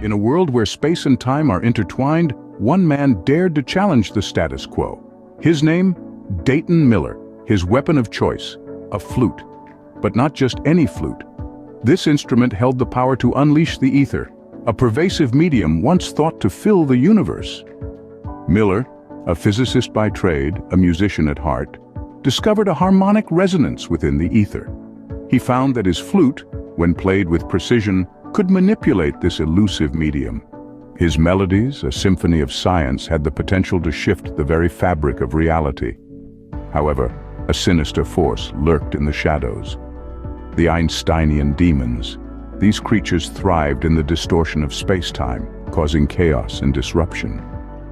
In a world where space and time are intertwined, one man dared to challenge the status quo. His name? Dayton Miller. His weapon of choice? A flute. But not just any flute. This instrument held the power to unleash the ether, a pervasive medium once thought to fill the universe. Miller, a physicist by trade, a musician at heart, discovered a harmonic resonance within the ether. He found that his flute, when played with precision, could manipulate this elusive medium. His melodies, a symphony of science, had the potential to shift the very fabric of reality. However, a sinister force lurked in the shadows. The Einsteinian demons. These creatures thrived in the distortion of space-time, causing chaos and disruption.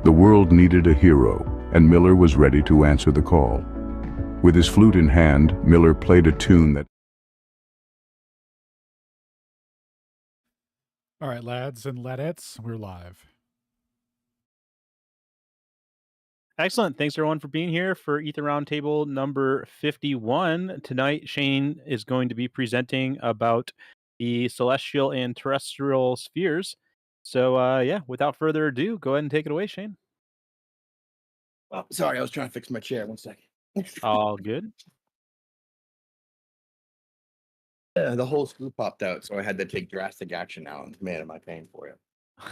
The world needed a hero, and Miller was ready to answer the call. With his flute in hand, Miller played a tune that... All right, lads and ladettes, we're live. Excellent. Thanks everyone for being here for Ether Roundtable number 51. Tonight, Shane is going to be presenting about the celestial and terrestrial spheres. So, yeah, without further ado, go ahead and take it away, Shane. Oh, sorry, I was trying to fix my chair. 1 second. All good. The whole screw popped out, so I had to take drastic action now. And man, am I paying for it?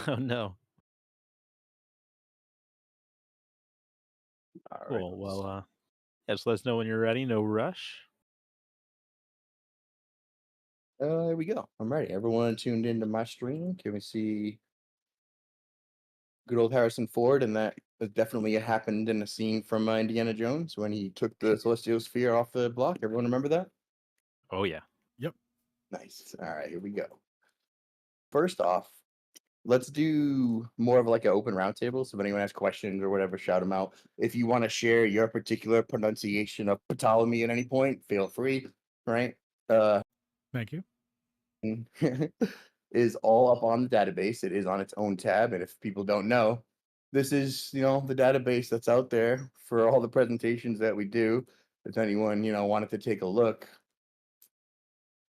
Oh, no. All right. Cool. Well, just let us know when you're ready. No rush. Here we go. I'm ready. Everyone tuned into my stream. Can we see good old Harrison Ford? And that definitely happened in a scene from Indiana Jones when he took the celestial sphere off the block. Everyone remember that? Oh, yeah. Yep. Nice. All right, here we go. First off, let's do more of like an open roundtable. So if anyone has questions or whatever, shout them out. If you want to share your particular pronunciation of Ptolemy at any point, feel free. Right? Thank you. Is all up on the database. It is on its own tab, and if people don't know, this is the database that's out there for all the presentations that we do. If anyone wanted to take a look,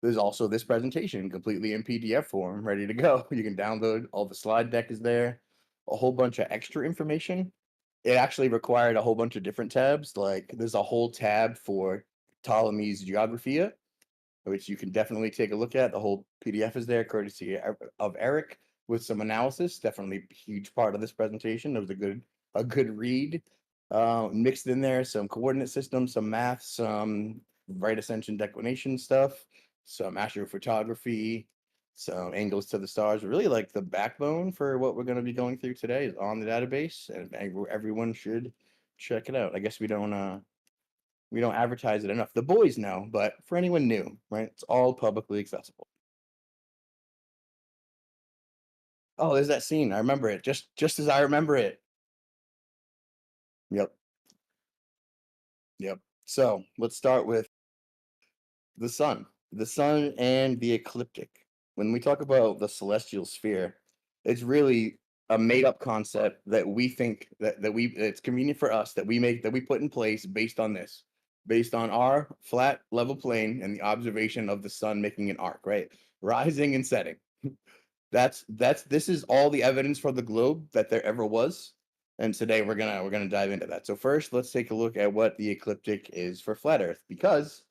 there's also this presentation completely in PDF form, ready to go. You can download. All the slide deck is there, a whole bunch of extra information. It actually required a whole bunch of different tabs. Like there's a whole tab for Ptolemy's Geographia, which you can definitely take a look at. The whole PDF is there, courtesy of Eric, with some analysis. Definitely a huge part of this presentation. It was a good read. Mixed in there some coordinate systems, some math, some right ascension declination stuff, some astrophotography, some angles to the stars. Really, like the backbone for what we're going to be going through today is on the database, and everyone should check it out. I guess we don't advertise it enough. The boys know, but for anyone new, right? It's all publicly accessible. Oh, there's that scene. I remember it. Just as I remember it. Yep. So let's start with the sun. The sun and the ecliptic. When we talk about the celestial sphere, it's really a made-up concept that we think that it's convenient for us that we put in place based on this. Based on our flat level plane and the observation of the sun making an arc, right? Rising and setting. This is all the evidence for the globe that there ever was. And today we're gonna dive into that. So first, let's take a look at what the ecliptic is for flat Earth, because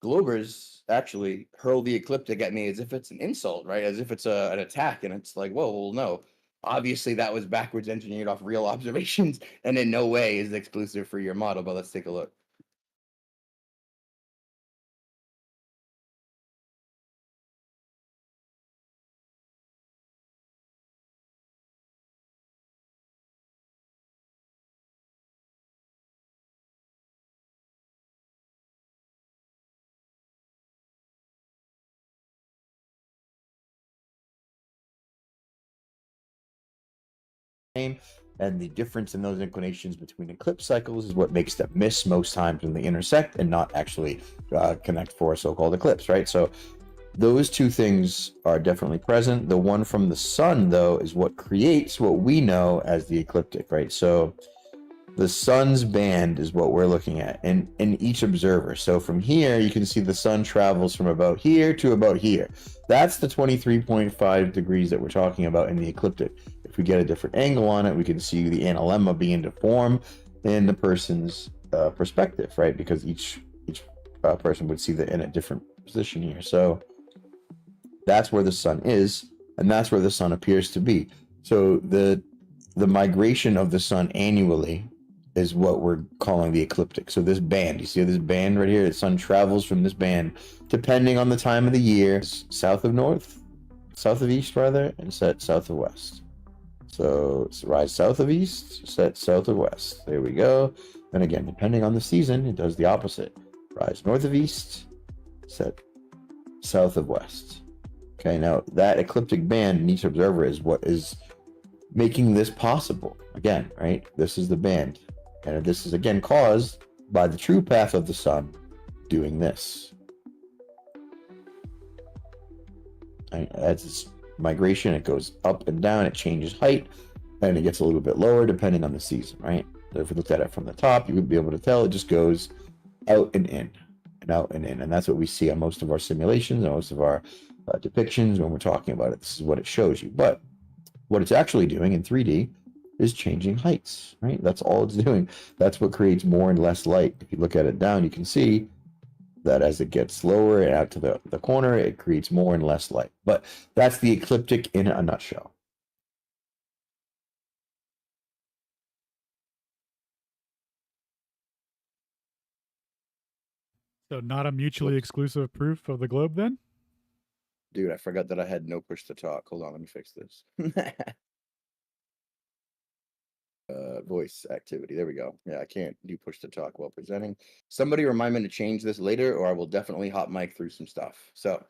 Globers actually hurl the ecliptic at me as if it's an insult, right? As if it's an attack, and it's like, whoa, well, no. Obviously, that was backwards engineered off real observations, and in no way is exclusive for your model. But let's take a look. same. And the difference in those inclinations between eclipse cycles is what makes them miss most times when they intersect and not actually connect for a so-called eclipse, right? So those two things are definitely present. The one from the sun, though, is what creates what we know as the ecliptic, right? So the sun's band is what we're looking at in each observer. So from here, you can see the sun travels from about here to about here. That's the 23.5 degrees that we're talking about in the ecliptic. If we get a different angle on it, we can see the analemma being to form in the person's perspective, right? Because each person would see that in a different position here. So that's where the sun is, and that's where the sun appears to be. So the migration of the sun annually is what we're calling the ecliptic. So this band, you see this band right here, the sun travels from this band depending on the time of the year, south of east rather, and set south of west. So rise south of east, set south of west. There we go. And again, depending on the season, it does the opposite. Rise north of east, set south of west. Okay, now that ecliptic band in each observer is what is making this possible. Again, right? This is the band. And this is again caused by the true path of the sun doing this. Right? As its migration, it goes up and down, it changes height, and it gets a little bit lower depending on the season, right? So if we looked at it from the top, you would be able to tell it just goes out and in, and out and in. And that's what we see on most of our simulations and most of our depictions when we're talking about it. This is what it shows you. But what it's actually doing in 3D is changing heights, right? That's all it's doing. That's what creates more and less light. If you look at it down, you can see that as it gets lower and out to the corner, it creates more and less light. But that's the ecliptic in a nutshell. So not a mutually exclusive proof of the globe then? Dude, I forgot that I had no push to talk. Hold on, let me fix this. Voice activity. There we go. Yeah, I can't do push to talk while presenting. Somebody remind me to change this later, or I will definitely hot mic through some stuff. So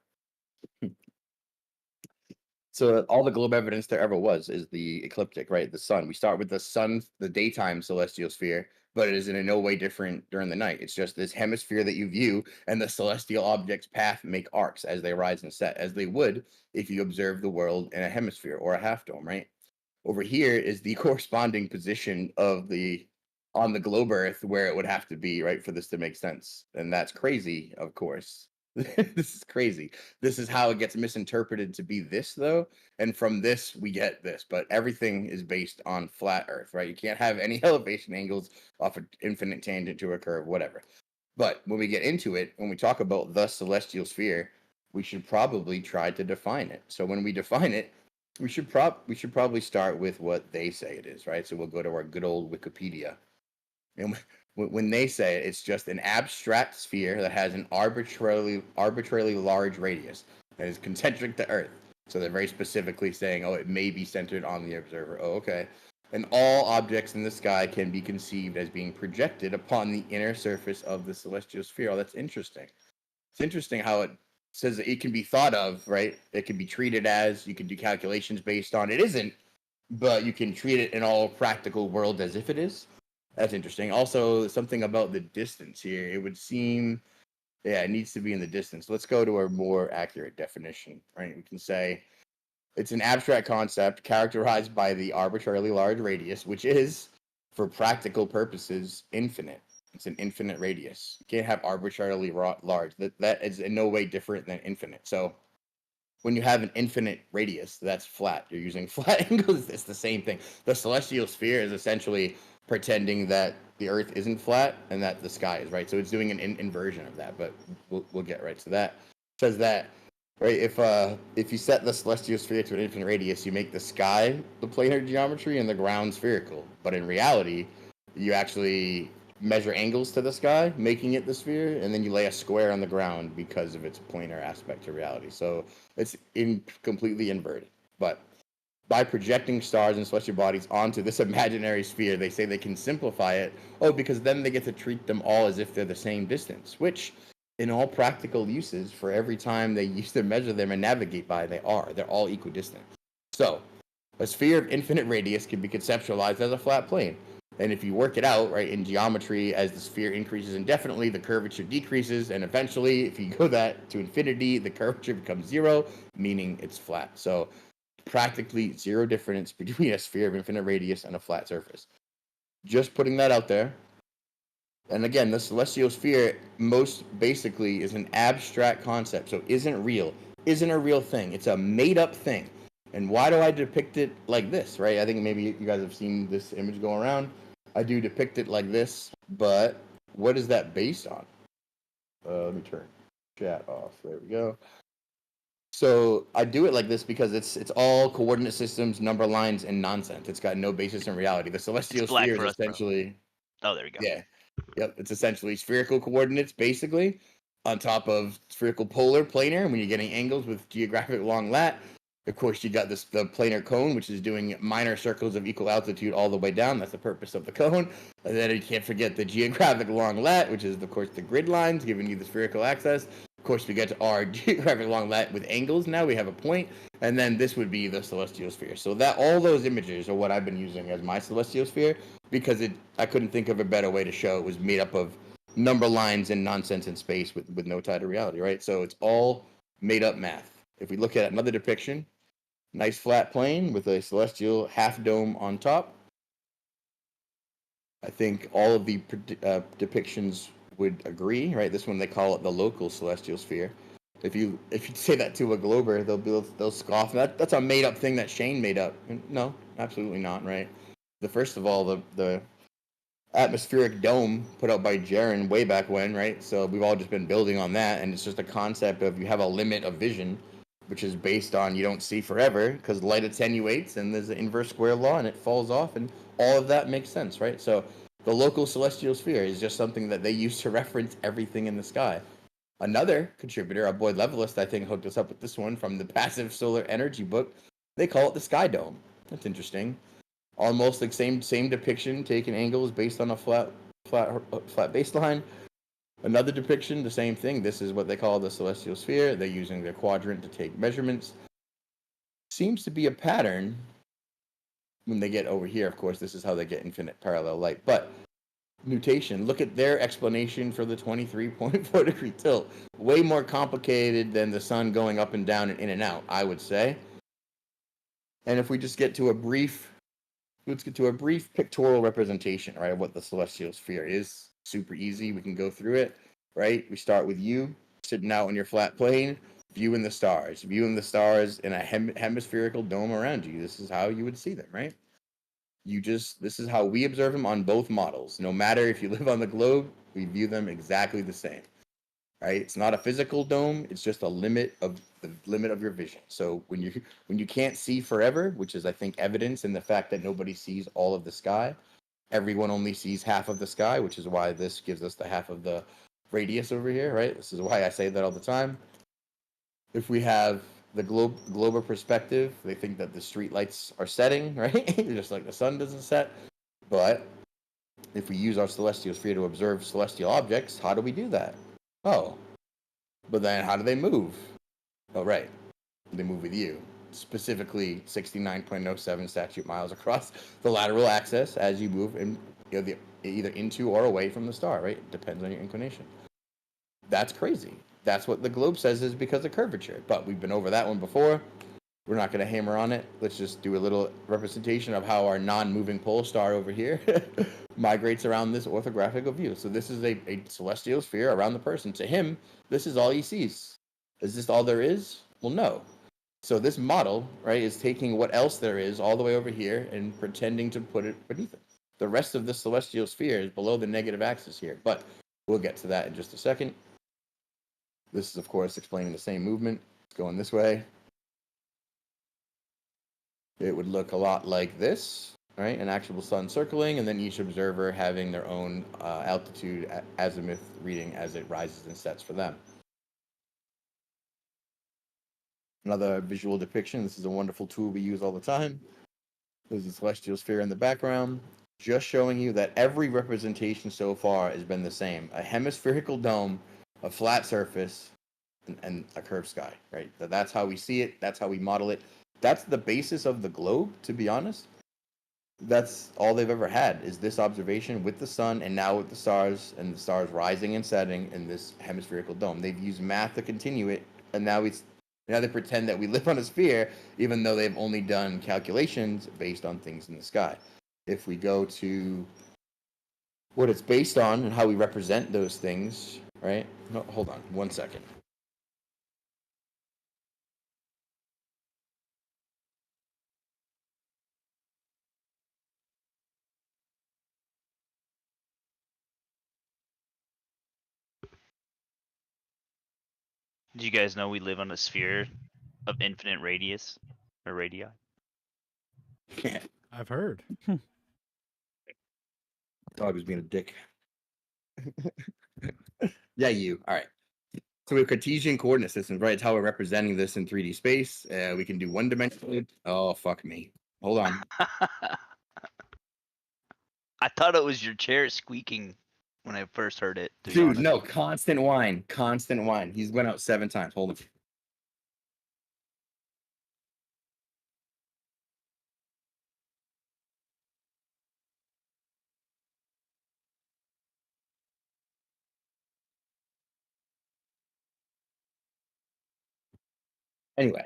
all the globe evidence there ever was is the ecliptic, right? The sun. We start with the sun, the daytime celestial sphere, but it is in no way different during the night. It's just this hemisphere that you view, and the celestial objects' path make arcs as they rise and set, as they would if you observe the world in a hemisphere or a half dome, right? Over here is the corresponding position of on the globe Earth where it would have to be, right, for this to make sense. And that's crazy, of course. This is crazy. This is how it gets misinterpreted to be this, though. And from this, we get this. But everything is based on flat Earth, right? You can't have any elevation angles off an infinite tangent to a curve, whatever. But when we get into it, when we talk about the celestial sphere, we should probably try to define it. So when we define it, we should probably start with what they say it is, right? So we'll go to our good old Wikipedia. And when they say it, it's just an abstract sphere that has an arbitrarily large radius that is concentric to Earth. So they're very specifically saying, oh, it may be centered on the observer. Oh, okay. And all objects in the sky can be conceived as being projected upon the inner surface of the celestial sphere. Oh, that's interesting. It's interesting how it says that it can be thought of, right? It can be treated as, you can do calculations based on it isn't, but you can treat it in all practical world as if it is. That's interesting. Also, something about the distance here. It would seem, yeah, it needs to be in the distance. Let's go to a more accurate definition, right? We can say it's an abstract concept characterized by the arbitrarily large radius, which is, for practical purposes, infinite. It's an infinite radius. You can't have arbitrarily large. That is in no way different than infinite. So when you have an infinite radius, that's flat. You're using flat angles. It's the same thing. The celestial sphere is essentially pretending that the Earth isn't flat and that the sky is, right? So it's doing an inversion of that, but we'll get right to that. It says that, right, if you set the celestial sphere to an infinite radius, you make the sky the planar geometry and the ground spherical. But in reality, you actually measure angles to the sky, making it the sphere, and then you lay a square on the ground because of its planar aspect to reality. So it's completely inverted. But by projecting stars and celestial bodies onto this imaginary sphere, they say they can simplify it. Oh, because then they get to treat them all as if they're the same distance, which in all practical uses, for every time they used to measure them and navigate by, they're all equidistant. So A sphere of infinite radius can be conceptualized as a flat plane. And if you work it out, right, in geometry, as the sphere increases indefinitely, the curvature decreases, and eventually, if you go that to infinity, the curvature becomes 0, meaning it's flat. So practically zero difference between a sphere of infinite radius and a flat surface. Just putting that out there. And again, the celestial sphere most basically is an abstract concept, so isn't real, isn't a real thing. It's a made-up thing. And why do I depict it like this, right? I think maybe you guys have seen this image go around. I do depict it like this, but what is that based on? Let me turn chat off. There we go. So I do it like this because it's all coordinate systems, number lines, and nonsense. It's got no basis in reality. The celestial sphere is essentially... Oh, there we go. Yeah. Yep. It's essentially spherical coordinates, basically, on top of spherical polar planar. When you're getting angles with geographic long lat, of course, you got the planar cone, which is doing minor circles of equal altitude all the way down. That's the purpose of the cone. And then you can't forget the geographic long lat, which is, of course, the grid lines, giving you the spherical axis. Of course, we get to our geographic long lat with angles. Now we have a point, and then this would be the celestial sphere. So that all those images are what I've been using as my celestial sphere, because I couldn't think of a better way to show it was made up of number lines and nonsense in space with no tie to reality, right? So it's all made up math. If we look at another depiction, nice flat plane with a celestial half dome on top. I think all of the depictions would agree, right? This one they call it the local celestial sphere. If you say that to a glober, they'll scoff. That's a made up thing that Shane made up. No, absolutely not, right? First of all, the atmospheric dome put out by Jaren way back when, right? So we've all just been building on that, and it's just a concept of you have a limit of vision, which is based on you don't see forever because light attenuates and there's an inverse square law and it falls off, and all of that makes sense, right? So the local celestial sphere is just something that they use to reference everything in the sky. Another contributor, our boy Levelist, I think, hooked us up with this one from the Passive Solar Energy book. They call it the sky dome. That's interesting. Almost like same depiction, taking angles based on a flat baseline. Another depiction, the same thing. This is what they call the celestial sphere. They're using their quadrant to take measurements. Seems to be a pattern. When they get over here, of course, this is how they get infinite parallel light. But mutation, look at their explanation for the 23.4 degree tilt. Way more complicated than the sun going up and down and in and out, I would say. And if we just let's get to a brief pictorial representation, right, of what the celestial sphere is. Super easy. We can go through it, right? We start with you sitting out on your flat plane, viewing the stars in a hemispherical dome around you. This is how you would see them, right? This is how we observe them on both models. No matter if you live on the globe, we view them exactly the same, right? It's not a physical dome. It's just the limit of your vision. So when you can't see forever, which is, I think, evidence in the fact that nobody sees all of the sky, everyone only sees half of the sky, which is why this gives us the half of the radius over here, right? This is why I say that all the time. If we have the globe perspective, they think that the street lights are setting, right? Just like the sun doesn't set. But if we use our celestial sphere to observe celestial objects, how do we do that? Oh, but then how do they move? Oh, right. They move with you. Specifically 69.07 statute miles across the lateral axis as you move either into or away from the star, right? It depends on your inclination. That's crazy. That's what the globe says is because of curvature. But we've been over that one before. We're not going to hammer on it. Let's just do a little representation of how our non-moving pole star over here migrates around this orthographical view. So this is a celestial sphere around the person. To him, this is all he sees. Is this all there is? Well, no. So this model, right, is taking what else there is all the way over here and pretending to put it beneath it. The rest of the celestial sphere is below the negative axis here, but we'll get to that in just a second. This is, of course, explaining the same movement. It's going this way. It would look a lot like this, right? An actual sun circling, and then each observer having their own altitude azimuth reading as it rises and sets for them. Another visual depiction. This is a wonderful tool we use all the time. There's a celestial sphere in the background, just showing you that every representation so far has been the same. A hemispherical dome, a flat surface, and a curved sky, right? That's how we see it. That's how we model it. that's the basis of the globe, to be honest. That's all they've ever had is this observation with the sun and now with the stars and the stars rising and setting in this hemispherical dome. They've used math to continue it, and now they pretend that we live on a sphere, even though they've only done calculations based on things in the sky. If we go to what it's based on and how we represent those things, right? No, hold on 1 second. Do you guys know we live on a sphere of infinite radius or radii? I've heard. Dog was being a dick. Yeah, you. All right. So we have Cartesian coordinate systems, right? It's how we're representing this in 3D space. We can do one-dimensional. Oh, fuck me. Hold on. I thought it was your chair squeaking when I first heard it. To be Dude, honest. no, constant whine. Constant whine. He's went out 7 times. Hold on. Anyway,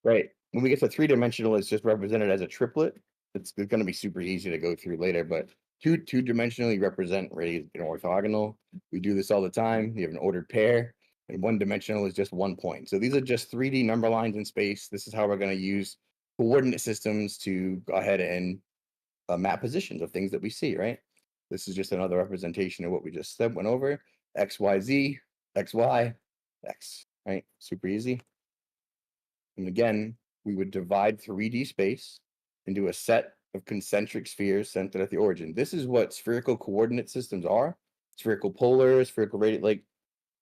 right. When we get to 3-dimensional, it's just represented as a triplet. It's going to be super easy to go through later, but two-dimensionally represent rays in orthogonal. We do this all the time. You have an ordered pair, and one-dimensional is just 1 point. So these are just 3D number lines in space. This is how we're going to use coordinate systems to go ahead and map positions of things that we see, right? This is just another representation of what we just went over. X, Y, Z, X, Y, X, right? Super easy. And again, we would divide 3D space into a set of concentric spheres centered at the origin. This is what spherical coordinate systems are. Spherical polar, spherical radial. Like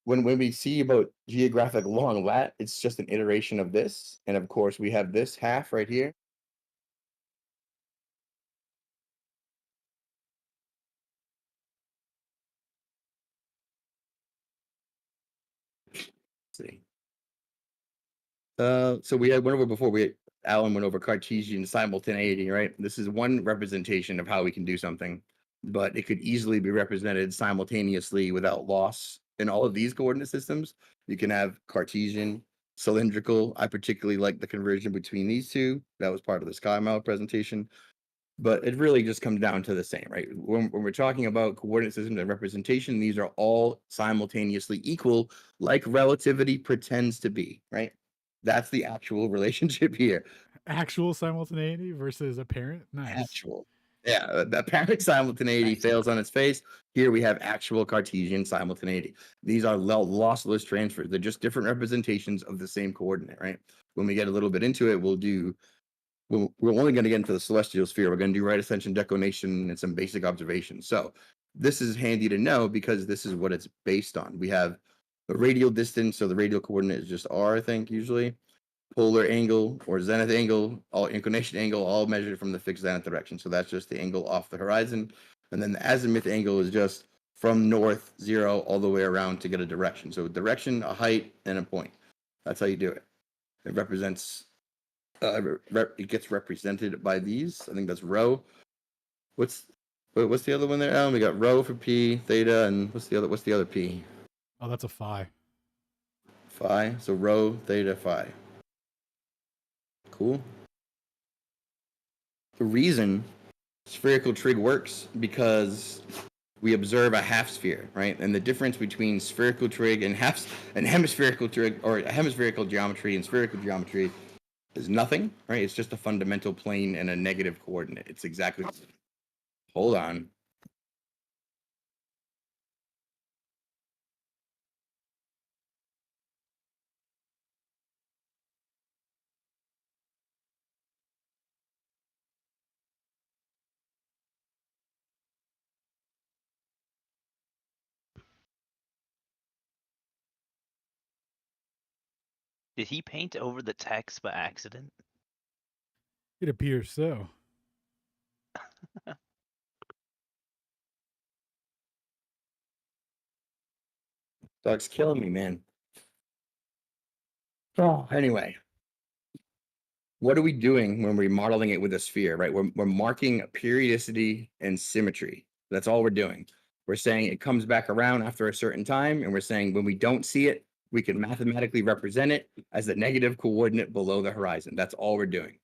when we see about geographic long lat, it's just an iteration of this. And of course, we have this half right here. Let's see. So we went over before. Alan went over Cartesian simultaneity, right? This is one representation of how we can do something, but it could easily be represented simultaneously without loss. In all of these coordinate systems, you can have Cartesian, cylindrical. I particularly like the conversion between these two. That was part of the sky mile presentation. But it really just comes down to the same, right? When we're talking about coordinate systems and representation, these are all simultaneously equal, like relativity pretends to be, right? That's the actual relationship here. Actual simultaneity versus apparent. Nice. Actual. Yeah, the apparent simultaneity fails on its face. Here we have actual Cartesian simultaneity. These are lossless transfers. They're just different representations of the same coordinate, right? When we get a little bit into it, we're only going to get into the celestial sphere. We're going to do right ascension, declination, and some basic observations. So this is handy to know because this is what it's based on. We have the radial distance. So the radial coordinate is just r, I think, usually. Polar angle or zenith angle, all inclination angle, all measured from the fixed zenith direction. So that's just the angle off the horizon. And then the azimuth angle is just from north 0 all the way around to get a direction. So direction, a height, and a point. That's how you do it. It represents it gets represented by these. I think that's rho. What's the other one there? We got rho for p, theta, and what's the other p? Oh, that's a phi. Phi. So rho, theta, phi. Cool. The reason spherical trig works because we observe a half sphere, right? And the difference between spherical trig and hemispherical trig, or hemispherical geometry and spherical geometry, is nothing, right? It's just a fundamental plane and a negative coordinate. It's exactly. Hold on. Did he paint over the text by accident? It appears so. Dog's killing me, man. Oh, anyway. what are we doing when we're modeling it with a sphere, right? We're marking periodicity and symmetry. That's all we're doing. We're saying it comes back around after a certain time, and we're saying when we don't see it, we can mathematically represent it as the negative coordinate below the horizon. That's all we're doing.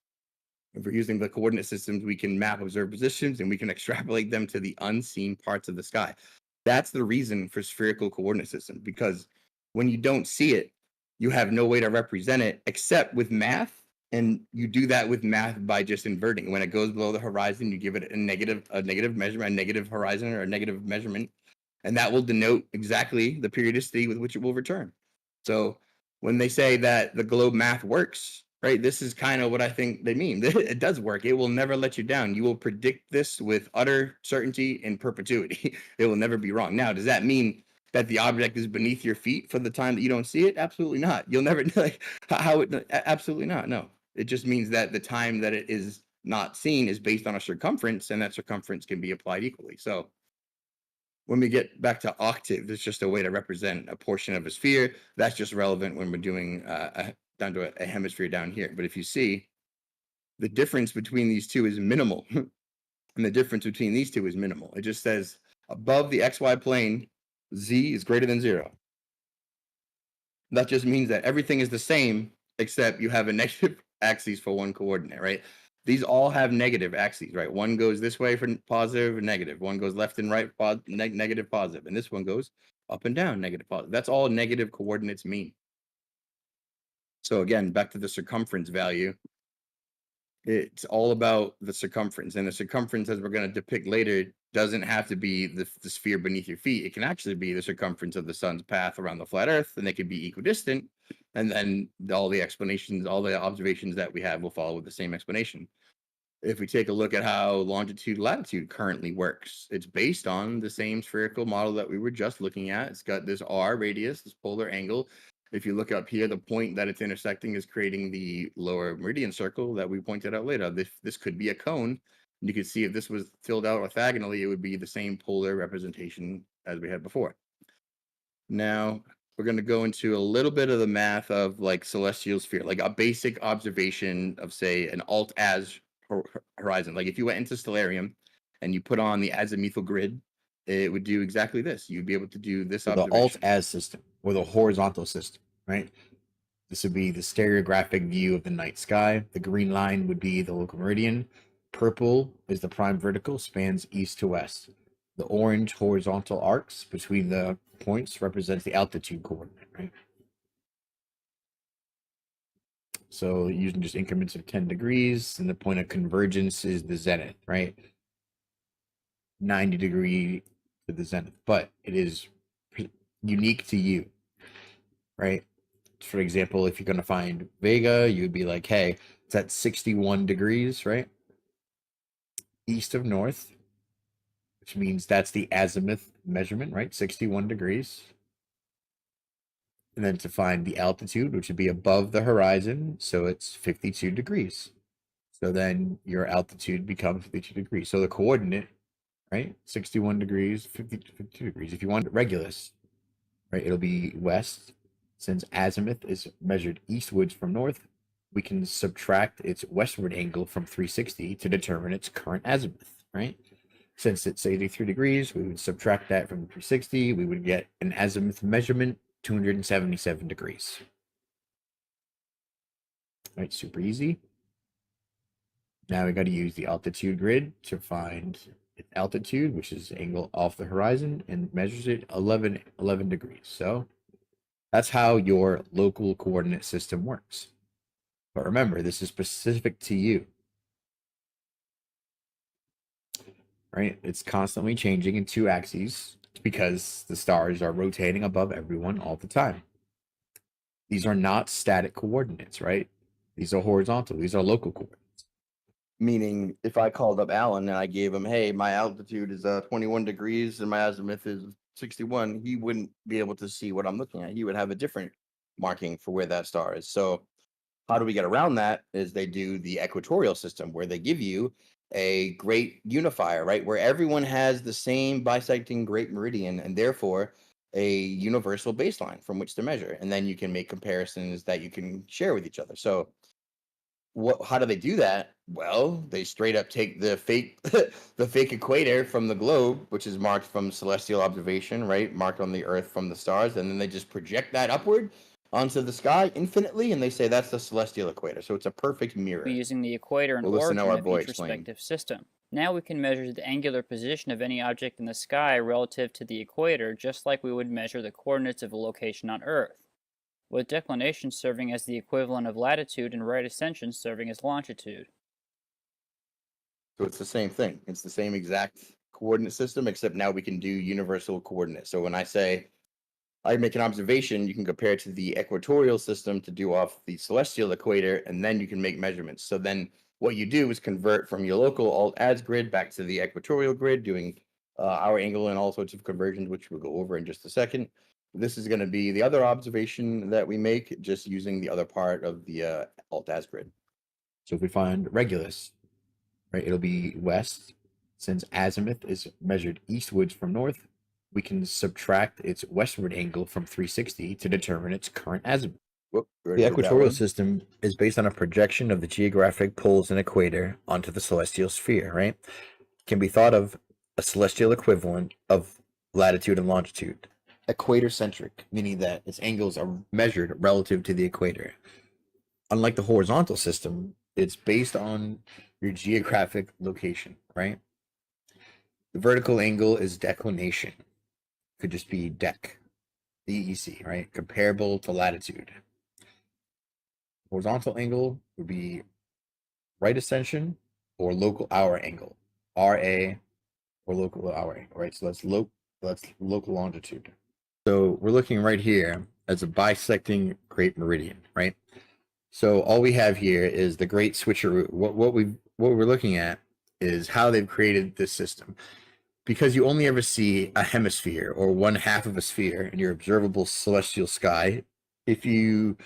If we're using the coordinate systems, we can map observed positions and we can extrapolate them to the unseen parts of the sky. That's the reason for spherical coordinate systems, because when you don't see it, you have no way to represent it except with math. And you do that with math by just inverting. When it goes below the horizon, you give it a negative measurement, a negative horizon or a negative measurement, and that will denote exactly the periodicity with which it will return. So when they say that the globe math works, right, this is kind of what I think they mean. It does work. It will never let you down. You will predict this with utter certainty and perpetuity. It will never be wrong. Now, does that mean that the object is beneath your feet for the time that you don't see it? Absolutely not. You'll never like how it. Absolutely not. No, it just means that the time that it is not seen is based on a circumference, and that circumference can be applied equally. So when we get back to octave, it's just a way to represent a portion of a sphere. That's just relevant when we're doing down to a hemisphere down here. But if you see, the difference between these two is minimal. And the difference between these two is minimal. It just says above the XY plane, Z is greater than 0. That just means that everything is the same, except you have a negative axis for one coordinate, right? These all have negative axes, right? One goes this way for positive and negative. One goes left and right, negative, positive. And this one goes up and down, negative, positive. That's all negative coordinates mean. So again, back to the circumference value. It's all about the circumference. And the circumference, as we're going to depict later, doesn't have to be the sphere beneath your feet. It can actually be the circumference of the sun's path around the flat Earth, and they could be equidistant. And then all the explanations, all the observations that we have will follow with the same explanation. If we take a look at how longitude latitude currently works, it's based on the same spherical model that we were just looking at. It's got this R radius, this polar angle. If you look up here, the point that it's intersecting is creating the lower meridian circle that we pointed out later. This could be a cone. You could see if this was filled out orthogonally, it would be the same polar representation as we had before. Now, we're going to go into a little bit of the math of like celestial sphere, like a basic observation of, say, an alt-az horizon. Like if you went into Stellarium and you put on the azimuthal grid, it would do exactly this. You'd be able to do this So the observation. alt-az system, or the horizontal system, right? This would be the stereographic view of the night sky. The green line would be the local meridian. Purple is the prime vertical, spans east to west. The orange horizontal arcs between the points represents the altitude coordinate, right? So using just increments of 10 degrees, and the point of convergence is the zenith, right? 90 degree to the zenith, but it is unique to you, right? For example, if you're going to find Vega, you would be like, hey, it's at 61 degrees, right? East of north, which means that's the azimuth measurement, right? 61 degrees. And then to find the altitude, which would be above the horizon, so it's 52 degrees. So then your altitude becomes 52 degrees. So the coordinate, right? 61 degrees, 52 degrees. If you want Regulus, right, it'll be west. Since azimuth is measured eastwards from north, we can subtract its westward angle from 360 to determine its current azimuth, right? Since it's 83 degrees, we would subtract that from 360. We would get an azimuth measurement, 277 degrees. Right, super easy. Now we got to use the altitude grid to find its altitude, which is the angle off the horizon, and measures it 11 degrees. So that's how your local coordinate system works. But remember, this is specific to you. Right? It's constantly changing in 2 axes because the stars are rotating above everyone all the time. These are not static coordinates, right? These are horizontal. These are local coordinates. Meaning, if I called up Alan and I gave him, hey, my altitude is 21 degrees and my azimuth is 61, he wouldn't be able to see what I'm looking at. He would have a different marking for where that star is. So how do we get around that? Is they do the equatorial system, where they give you a great unifier, right? Where everyone has the same bisecting great meridian, and therefore a universal baseline from which to measure. And then you can make comparisons that you can share with each other. So how do they do that? Well, they straight up take the fake the fake equator from the globe, which is marked from celestial observation, right? Marked on the Earth from the stars, and then they just project that upward onto the sky infinitely, and they say that's the celestial equator. So it's a perfect mirror. We're using the equator and We'll listen to origin our of boy each explain. respective system. Now we can measure the angular position of any object in the sky relative to the equator, just like we would measure the coordinates of a location on Earth, with declination serving as the equivalent of latitude and right ascension serving as longitude. So it's the same thing. It's the same exact coordinate system, except now we can do universal coordinates. So when I say I make an observation, you can compare it to the equatorial system to do off the celestial equator, and then you can make measurements. So then what you do is convert from your local alt-ads grid back to the equatorial grid, doing hour angle and all sorts of conversions, which we'll go over in just a second. This is going to be the other observation that we make, just using the other part of the alt-ads grid. So if we find Regulus, right, it'll be west. Since azimuth is measured eastwards from north, we can subtract its westward angle from 360 to determine its current azimuth. Whoop, The equatorial system is based on a projection of the geographic poles and equator onto the celestial sphere, right? Can be thought of a celestial equivalent of latitude and longitude. Equator-centric, meaning that its angles are measured relative to the equator. Unlike the horizontal system, it's based on your geographic location, right? The vertical angle is declination. Could just be DEC, right? Comparable to latitude. Horizontal angle would be right ascension or local hour angle, RA or local hour angle, right? So that's local longitude. So we're looking right here as a bisecting great meridian, right? So all we have here is the great switcheroo. What we're looking at is how they've created this system. Because you only ever see a hemisphere or one half of a sphere in your observable celestial sky, if you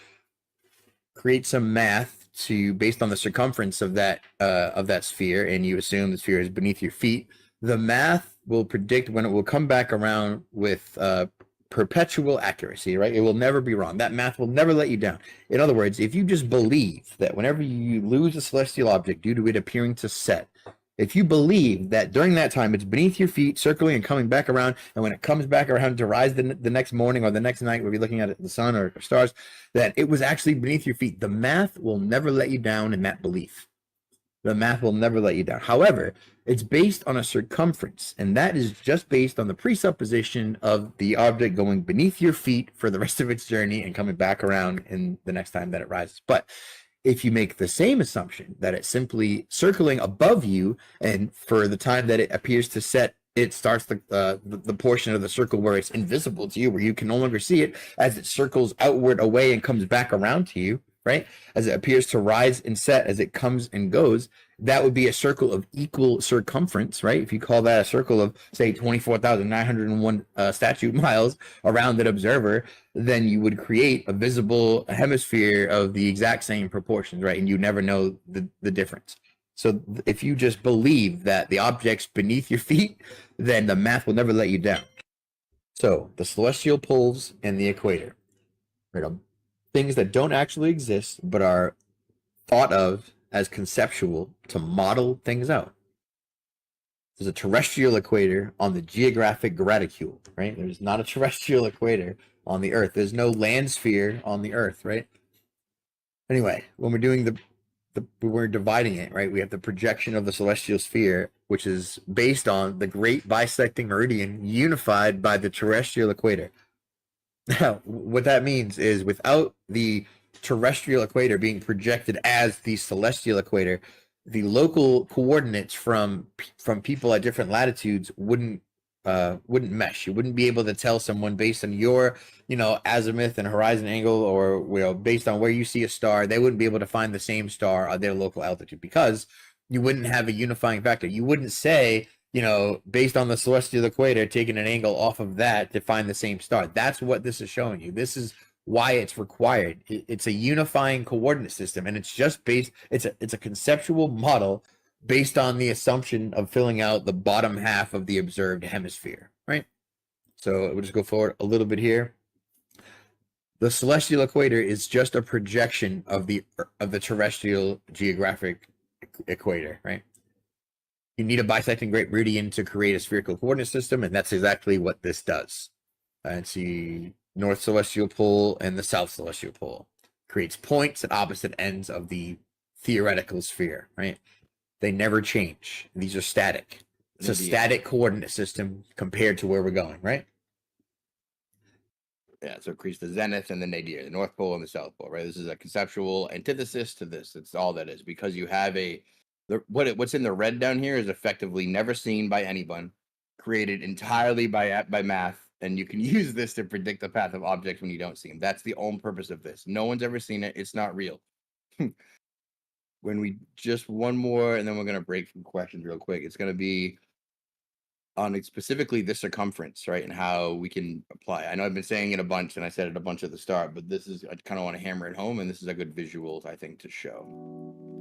create some math based on the circumference of that sphere, and you assume the sphere is beneath your feet, the math will predict when it will come back around with perpetual accuracy, right? It will never be wrong. That math will never let you down. In other words, if you just believe that whenever you lose a celestial object due to it appearing to set, if you believe that during that time it's beneath your feet, circling and coming back around, and when it comes back around to rise the next morning or the next night, we'll be looking at the sun or stars, that it was actually beneath your feet, the math will never let you down in that belief. The math will never let you down. However, it's based on a circumference, and that is just based on the presupposition of the object going beneath your feet for the rest of its journey and coming back around in the next time that it rises. But if you make the same assumption that it's simply circling above you, and for the time that it appears to set, it starts the portion of the circle where it's invisible to you, where you can no longer see it as it circles outward away and comes back around to you, right? As it appears to rise and set as it comes and goes, that would be a circle of equal circumference, right? If you call that a circle of, say, 24,901 statute miles around that observer, then you would create a visible hemisphere of the exact same proportions, right? And you never know the difference. So if you just believe that the object's beneath your feet, then the math will never let you down. So the celestial poles and the equator, right? Things that don't actually exist, but are thought of as conceptual to model things out. There's a terrestrial equator on the geographic graticule, right? There's not a terrestrial equator on the Earth. There's no land sphere on the Earth, right? Anyway, when we're doing we're dividing it, right? We have the projection of the celestial sphere, which is based on the great bisecting meridian unified by the terrestrial equator. Now, what that means is without the terrestrial equator being projected as the celestial equator, the local coordinates from people at different latitudes wouldn't mesh. You wouldn't be able to tell someone based on your, azimuth and horizon angle, or based on where you see a star, they wouldn't be able to find the same star at their local altitude, because you wouldn't have a unifying factor. You wouldn't say, based on the celestial equator, taking an angle off of that to find the same star. That's what this is showing you. This is why it's required. It's a unifying coordinate system, and it's just it's a conceptual model based on the assumption of filling out the bottom half of the observed hemisphere, right? So we'll just go forward a little bit here. The celestial equator is just a projection of the terrestrial geographic equator, right? You need a bisecting great meridian to create a spherical coordinate system, and that's exactly what this does. It's the north celestial pole and the south celestial pole. Creates points at opposite ends of the theoretical sphere, right? They never change. These are static. It's a static coordinate system compared to where we're going, right? Yeah, so it creates the zenith and the nadir, the North Pole and the South Pole, right? This is a conceptual antithesis to this. It's all that is, because you have what's in the red down here is effectively never seen by anyone, created entirely by math, and you can use this to predict the path of objects when you don't see them. That's the only purpose of this. No one's ever seen it. It's not real. When we just one more, and then we're gonna break some questions real quick. It's gonna be on specifically the circumference, right, and how we can apply. I know I've been saying it a bunch, and I said it a bunch at the start, but this is, I kind of want to hammer it home, and this is a good visual, I think, to show.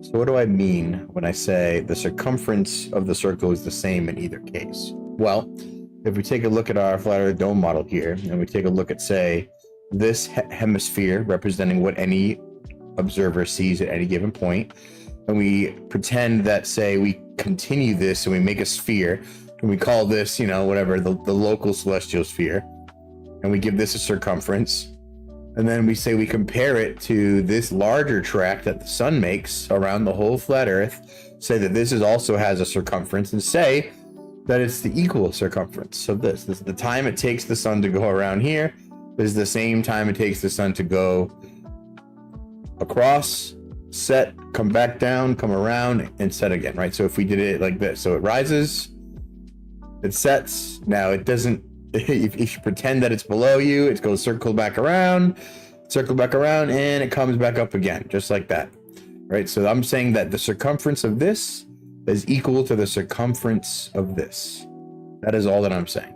So what do I mean when I say the circumference of the circle is the same in either case? Well, if we take a look at our flat Earth dome model here, and we take a look at, say, this hemisphere representing what any observer sees at any given point, and we pretend that, say, we continue this and we make a sphere, and we call this, whatever, the local celestial sphere, and we give this a circumference, and then we say we compare it to this larger track that the sun makes around the whole flat Earth, say that this also has a circumference, and say that it's the equal circumference of this. This is the time it takes the sun to go around here. This is the same time it takes the sun to go across, set, come back down, come around, and set again, right? So if we did it like this, so it rises, it sets. Now it doesn't, if you pretend that it's below you, it goes circle back around, and it comes back up again, just like that, right? So I'm saying that the circumference of this is equal to the circumference of this. That is all that I'm saying.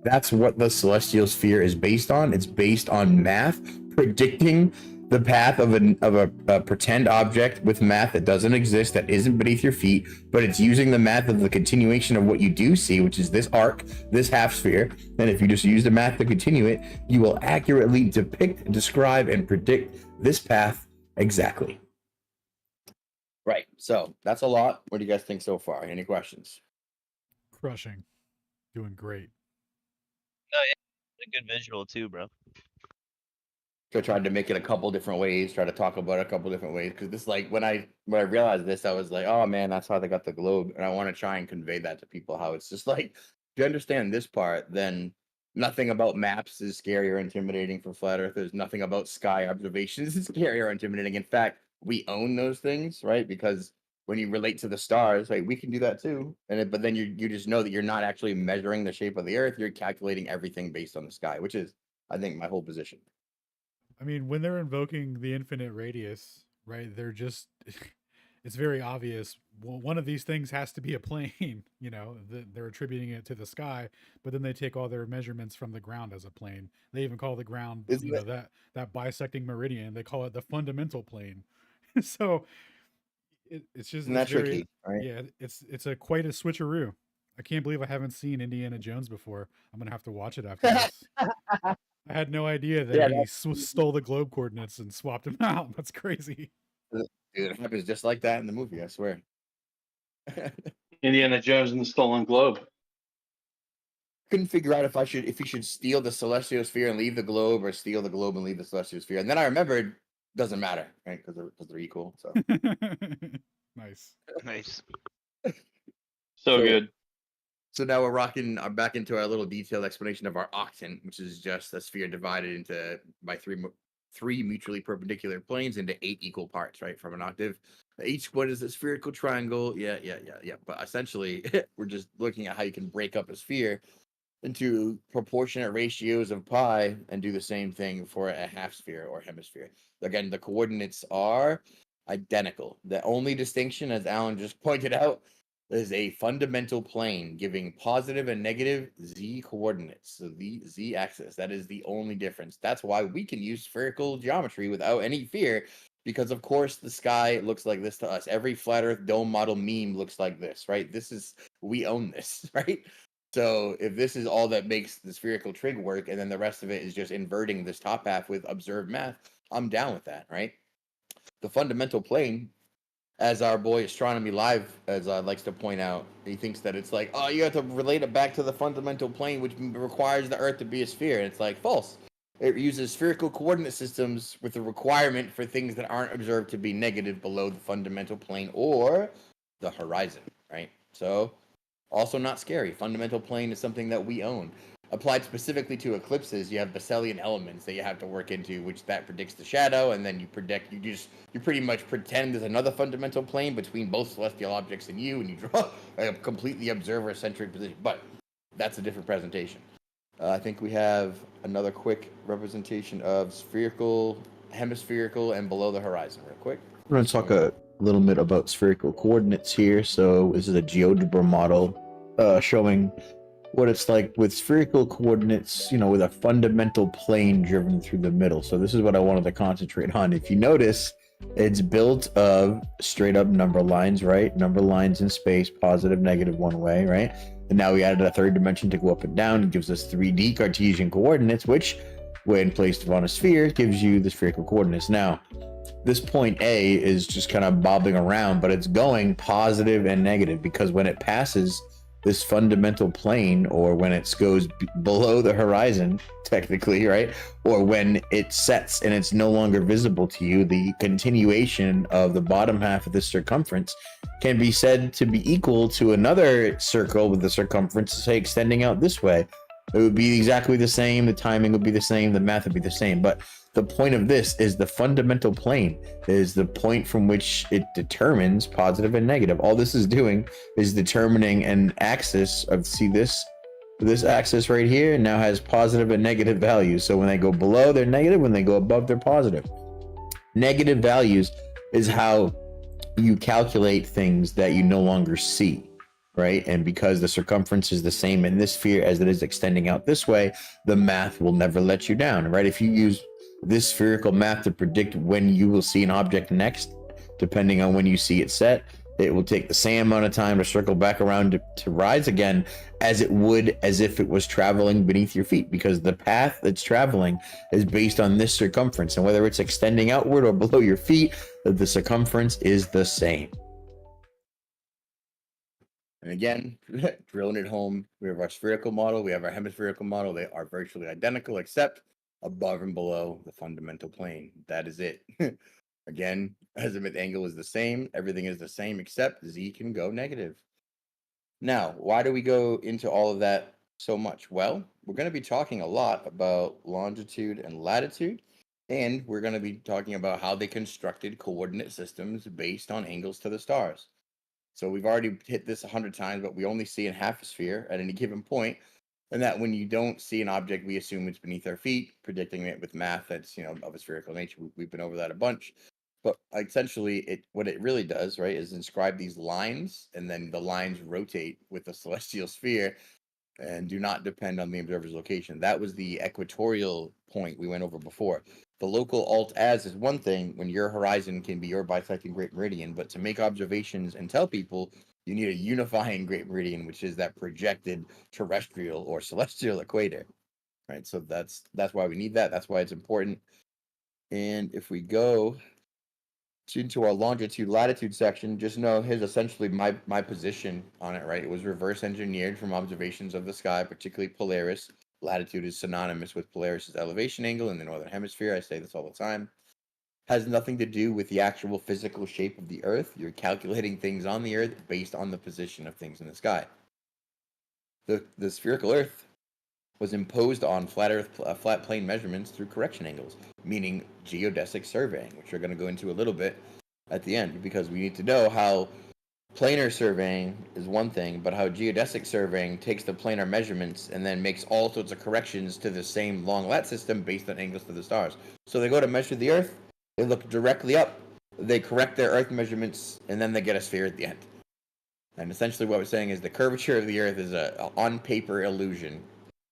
That's what the celestial sphere is based on. It's based on math, predicting the path of a pretend object with math that doesn't exist, that isn't beneath your feet, but it's using the math of the continuation of what you do see, which is this arc, this half sphere. And if you just use the math to continue it, you will accurately depict, describe, and predict this path exactly. Right. So that's a lot. What do you guys think so far? Any questions? Crushing. Doing great. A good visual too, bro. So I tried to make it a couple different ways, try to talk about it a couple different ways, because this, like, when I realized this, I was like, oh man, that's how they got the globe, and I want to try and convey that to people, how it's just like, if you understand this part, then nothing about maps is scary or intimidating for flat earthers. Nothing about sky observations is scary or intimidating. In fact, we own those things, right? Because when you relate to the stars, like, we can do that too, but then you just know that you're not actually measuring the shape of the earth, you're calculating everything based on the sky, which is, I think, my whole position. I mean, when they're invoking the infinite radius, right, they're just, it's very obvious. Well, one of these things has to be a plane, they're attributing it to the sky, but then they take all their measurements from the ground as a plane. They even call the ground, that bisecting meridian, they call it the fundamental plane. So it's just, Isn't that tricky, right? Yeah, it's quite a switcheroo. I can't believe I haven't seen Indiana Jones before. I'm going to have to watch it after this. I had no idea that he stole the globe coordinates and swapped them out. That's crazy. Dude, it happens just like that in the movie, I swear. Indiana Jones and the Stolen Globe. Couldn't figure out if he should steal the celestial sphere and leave the globe, or steal the globe and leave the celestial sphere. And then I remembered, doesn't matter, right? Because they're equal. So Nice. So good. So now we're back into our little detailed explanation of our octant, which is just a sphere divided by three mutually perpendicular planes into 8 equal parts, right? From an octave. Each one is a spherical triangle. Yeah. But essentially, we're just looking at how you can break up a sphere into proportionate ratios of pi and do the same thing for a half sphere or hemisphere. Again, the coordinates are identical. The only distinction, as Alan just pointed out, is a fundamental plane giving positive and negative z coordinates. So the z-axis, that is the only difference. That's why we can use spherical geometry without any fear, because of course the sky looks like this to us. Every flat earth dome model meme looks like this, right? We own this, right? So if this is all that makes the spherical trig work, and then the rest of it is just inverting this top half with observed math, I'm down with that, right? The fundamental plane, as our boy Astronomy Live likes to point out, he thinks that it's like, oh, you have to relate it back to the fundamental plane, which requires the Earth to be a sphere. And it's like, false. It uses spherical coordinate systems with a requirement for things that aren't observed to be negative below the fundamental plane or the horizon, right? So, also not scary. Fundamental plane is something that we own. Applied specifically to eclipses, you have Besselian elements that you have to work into, which that predicts the shadow, and then you pretty much pretend there's another fundamental plane between both celestial objects and you, and you draw a completely observer-centric position. But that's a different presentation. I think we have another quick representation of spherical, hemispherical, and below the horizon real quick. We're going to talk a little bit about spherical coordinates here. So this is a GeoGebra model showing what it's like with spherical coordinates, with a fundamental plane driven through the middle. So this is what I wanted to concentrate on. If you notice, it's built of straight up number lines, right? Number lines in space, positive, negative one way, right? And now we added a third dimension to go up and down. It gives us 3D Cartesian coordinates, which when placed on a sphere gives you the spherical coordinates. Now, this point A is just kind of bobbing around, but it's going positive and negative because when it passes this fundamental plane, or when it goes below the horizon, technically, right? Or when it sets and it's no longer visible to you, the continuation of the bottom half of the circumference can be said to be equal to another circle with the circumference, say, extending out this way. It would be exactly the same, the timing would be the same, the math would be the same, but the point of this is the fundamental plane is the point from which it determines positive and negative. All this is doing is determining an axis of, see this axis right here now has positive and negative values. So when they go below, they're negative. When they go above, they're positive. Negative values is how you calculate things that you no longer see, right? And because the circumference is the same in this sphere as it is extending out this way, the math will never let you down, right? If you use this spherical math to predict when you will see an object next, depending on when you see it set, it will take the same amount of time to circle back around to rise again as it would as if it was traveling beneath your feet, because the path it's traveling is based on this circumference, and whether it's extending outward or below your feet, the circumference is the same. And again, drilling it home, we have our spherical model, we have our hemispherical model. They are virtually identical, except above and below the fundamental plane. That is it. Again, azimuth angle is the same. Everything is the same, except Z can go negative. Now, why do we go into all of that so much? Well, we're going to be talking a lot about longitude and latitude, and we're going to be talking about how they constructed coordinate systems based on angles to the stars. So we've already hit this 100 times, but we only see in half a sphere at any given point. And that when you don't see an object, we assume it's beneath our feet, predicting it with math that's, of a spherical nature. We've been over that a bunch. But essentially, what it really does, right, is inscribe these lines, and then the lines rotate with the celestial sphere and do not depend on the observer's location. That was the equatorial point we went over before. The local alt-as is one thing when your horizon can be your bisecting great meridian, but to make observations and tell people, you need a unifying great meridian, which is that projected terrestrial or celestial equator, right? So that's why we need that. That's why it's important. And if we go into our longitude latitude section, just know here's essentially my position on it, right? It was reverse engineered from observations of the sky, particularly Polaris. Latitude is synonymous with Polaris's elevation angle in the northern hemisphere. I say this all the time. Has nothing to do with the actual physical shape of the Earth. You're calculating things on the Earth based on the position of things in the sky. The spherical Earth was imposed on flat plane measurements through correction angles, meaning geodesic surveying, which we're going to go into a little bit at the end, because we need to know how planar surveying is one thing, but how geodesic surveying takes the planar measurements and then makes all sorts of corrections to the same long lat system based on angles to the stars. So they go to measure the Earth, they look directly up, they correct their Earth measurements, and then they get a sphere at the end. And essentially what we're saying is the curvature of the Earth is a on-paper illusion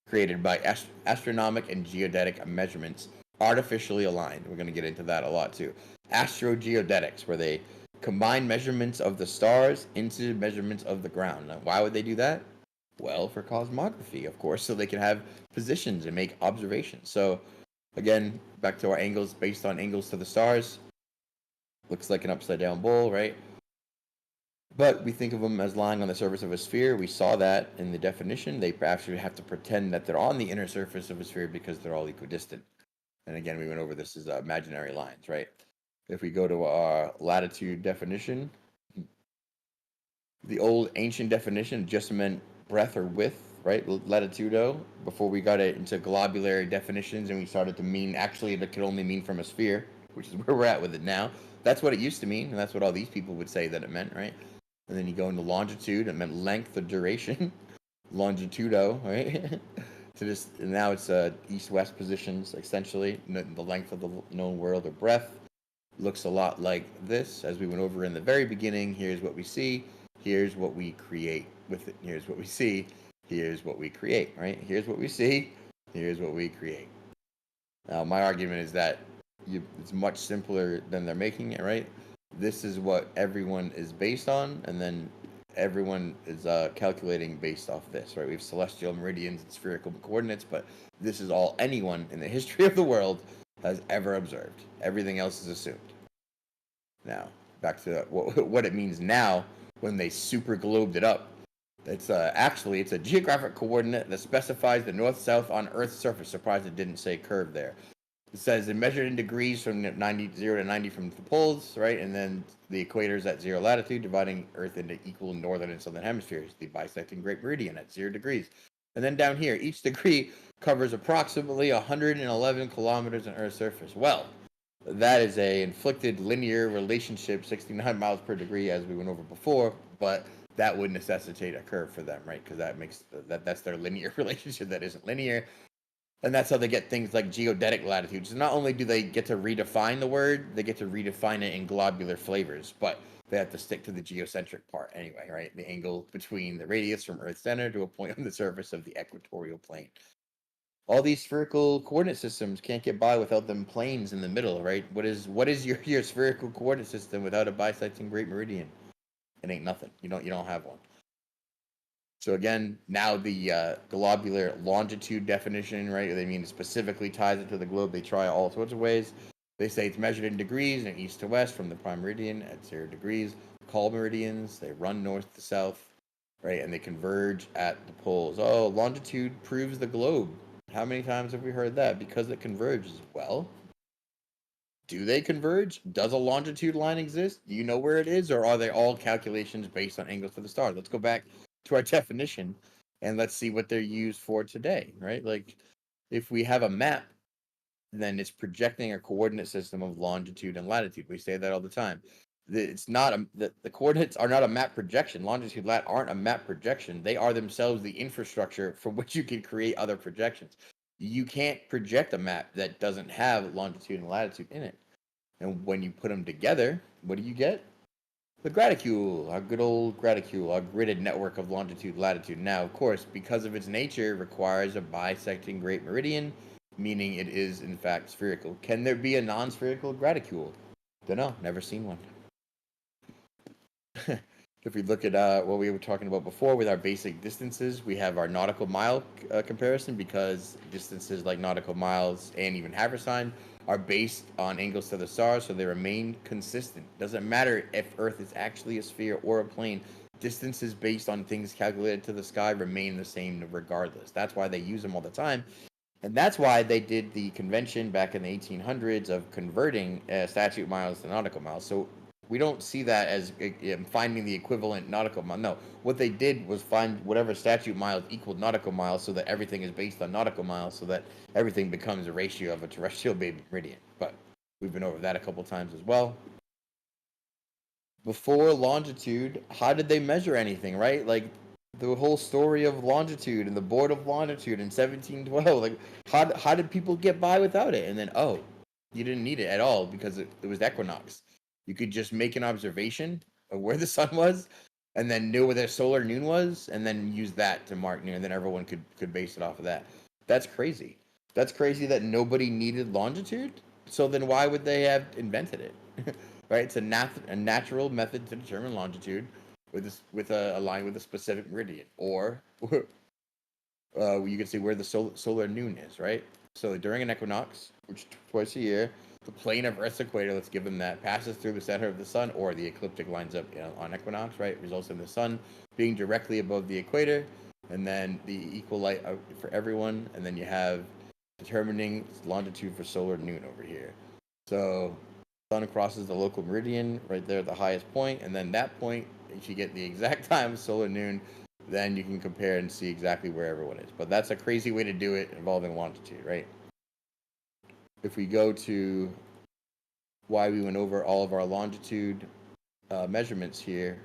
created by astronomic and geodetic measurements, artificially aligned. We're going to get into that a lot too. Astro-geodetics, where they combine measurements of the stars into measurements of the ground. Now, why would they do that? Well, for cosmography, of course, so they can have positions and make observations. So, again, back to our angles based on angles to the stars. Looks like an upside down bowl, right? But we think of them as lying on the surface of a sphere. We saw that in the definition. They actually have to pretend that they're on the inner surface of a sphere because they're all equidistant. And again, we went over this as imaginary lines, right? If we go to our latitude definition, the old ancient definition just meant breadth or width, right? Latitudo, before we got it into globular definitions and we started to mean, actually, it could only mean from a sphere, which is where we're at with it now. That's what it used to mean, and that's what all these people would say that it meant, right? And then you go into longitude, it meant length or duration. Longitudo, right? To just, and now it's east-west positions, essentially. The length of the known world or breadth looks a lot like this, as we went over in the very beginning. Here's what we see. Here's what we create with it. Here's what we see. Here's what we create, right? Here's what we see. Here's what we create. Now, my argument is that it's much simpler than they're making it, right? This is what everyone is based on, and then everyone is calculating based off this, right? We have celestial meridians and spherical coordinates, but this is all anyone in the history of the world has ever observed. Everything else is assumed. Now, back to what it means now when they super globed it up. It's actually, it's a geographic coordinate that specifies the north-south on Earth's surface. Surprised it didn't say curve there. It says it measured in degrees from 0 to 90 from the poles, right? And then the equator is at 0 latitude, dividing Earth into equal northern and southern hemispheres. The bisecting Great Meridian at 0 degrees. And then down here, each degree covers approximately 111 kilometers on Earth's surface. Well, that is a inflected linear relationship, 69 miles per degree, as we went over before, but that would necessitate a curve for them, right? Because that makes that's their linear relationship that isn't linear. And that's how they get things like geodetic latitudes. So not only do they get to redefine the word, they get to redefine it in globular flavors, but they have to stick to the geocentric part anyway, right? The angle between the radius from Earth's center to a point on the surface of the equatorial plane. All these spherical coordinate systems can't get by without them planes in the middle, right? What is your spherical coordinate system without a bisecting Great Meridian? It ain't nothing. You don't have one. So again, now the globular longitude definition, right? They mean it specifically ties it to the globe. They try all sorts of ways. They say it's measured in degrees and east to west from the prime meridian at 0 degrees. Call meridians, they run north to south, right? And they converge at the poles. Oh, longitude proves the globe. How many times have we heard that? Because it converges. Well, do they converge? Does a longitude line exist? Do you know where it is? Or are they all calculations based on angles to the stars? Let's go back to our definition and let's see what they're used for today, right? Like, if we have a map, then it's projecting a coordinate system of longitude and latitude. We say that all the time. It's not the coordinates are not a map projection. Longitude, lat aren't a map projection. They are themselves the infrastructure from which you can create other projections. You can't project a map that doesn't have longitude and latitude in it. And when you put them together, what do you get? The graticule, our good old graticule, our gridded network of longitude, latitude. Now, of course, because of its nature, it requires a bisecting Great Meridian, meaning it is, in fact, spherical. Can there be a non-spherical graticule? Dunno, never seen one. If we look at what we were talking about before with our basic distances, we have our nautical mile comparison, because distances like nautical miles and even haversine are based on angles to the stars, so they remain consistent. Doesn't matter if Earth is actually a sphere or a plane. Distances based on things calculated to the sky remain the same regardless. That's why they use them all the time. And that's why they did the convention back in the 1800s of converting statute miles to nautical miles. So we don't see that as finding the equivalent nautical mile. No, what they did was find whatever statute miles equaled nautical miles, so that everything is based on nautical miles, so that everything becomes a ratio of a terrestrial baby meridian. But we've been over that a couple times as well. Before longitude, how did they measure anything, right? Like, the whole story of longitude and the Board of Longitude in 1712. Like, how did people get by without it? And then, oh, you didn't need it at all because it was equinox. You could just make an observation of where the sun was, and then knew where the solar noon was, and then use that to mark noon, and then everyone could base it off of that. That's crazy. That's crazy that nobody needed longitude. So then why would they have invented it? Right? It's a natural method to determine longitude. with a line with a specific meridian, or you can see where the solar noon is, right? So during an equinox, which twice a year, the plane of Earth's equator, let's give them that, passes through the center of the sun, or the ecliptic lines up on equinox, right? Results in the sun being directly above the equator, and then the equal light for everyone, and then you have determining longitude for solar noon over here. So sun crosses the local meridian right there at the highest point, and then that point, if you get the exact time of solar noon, then you can compare and see exactly where everyone is. But that's a crazy way to do it involving longitude, right? If we go to why we went over all of our longitude measurements here,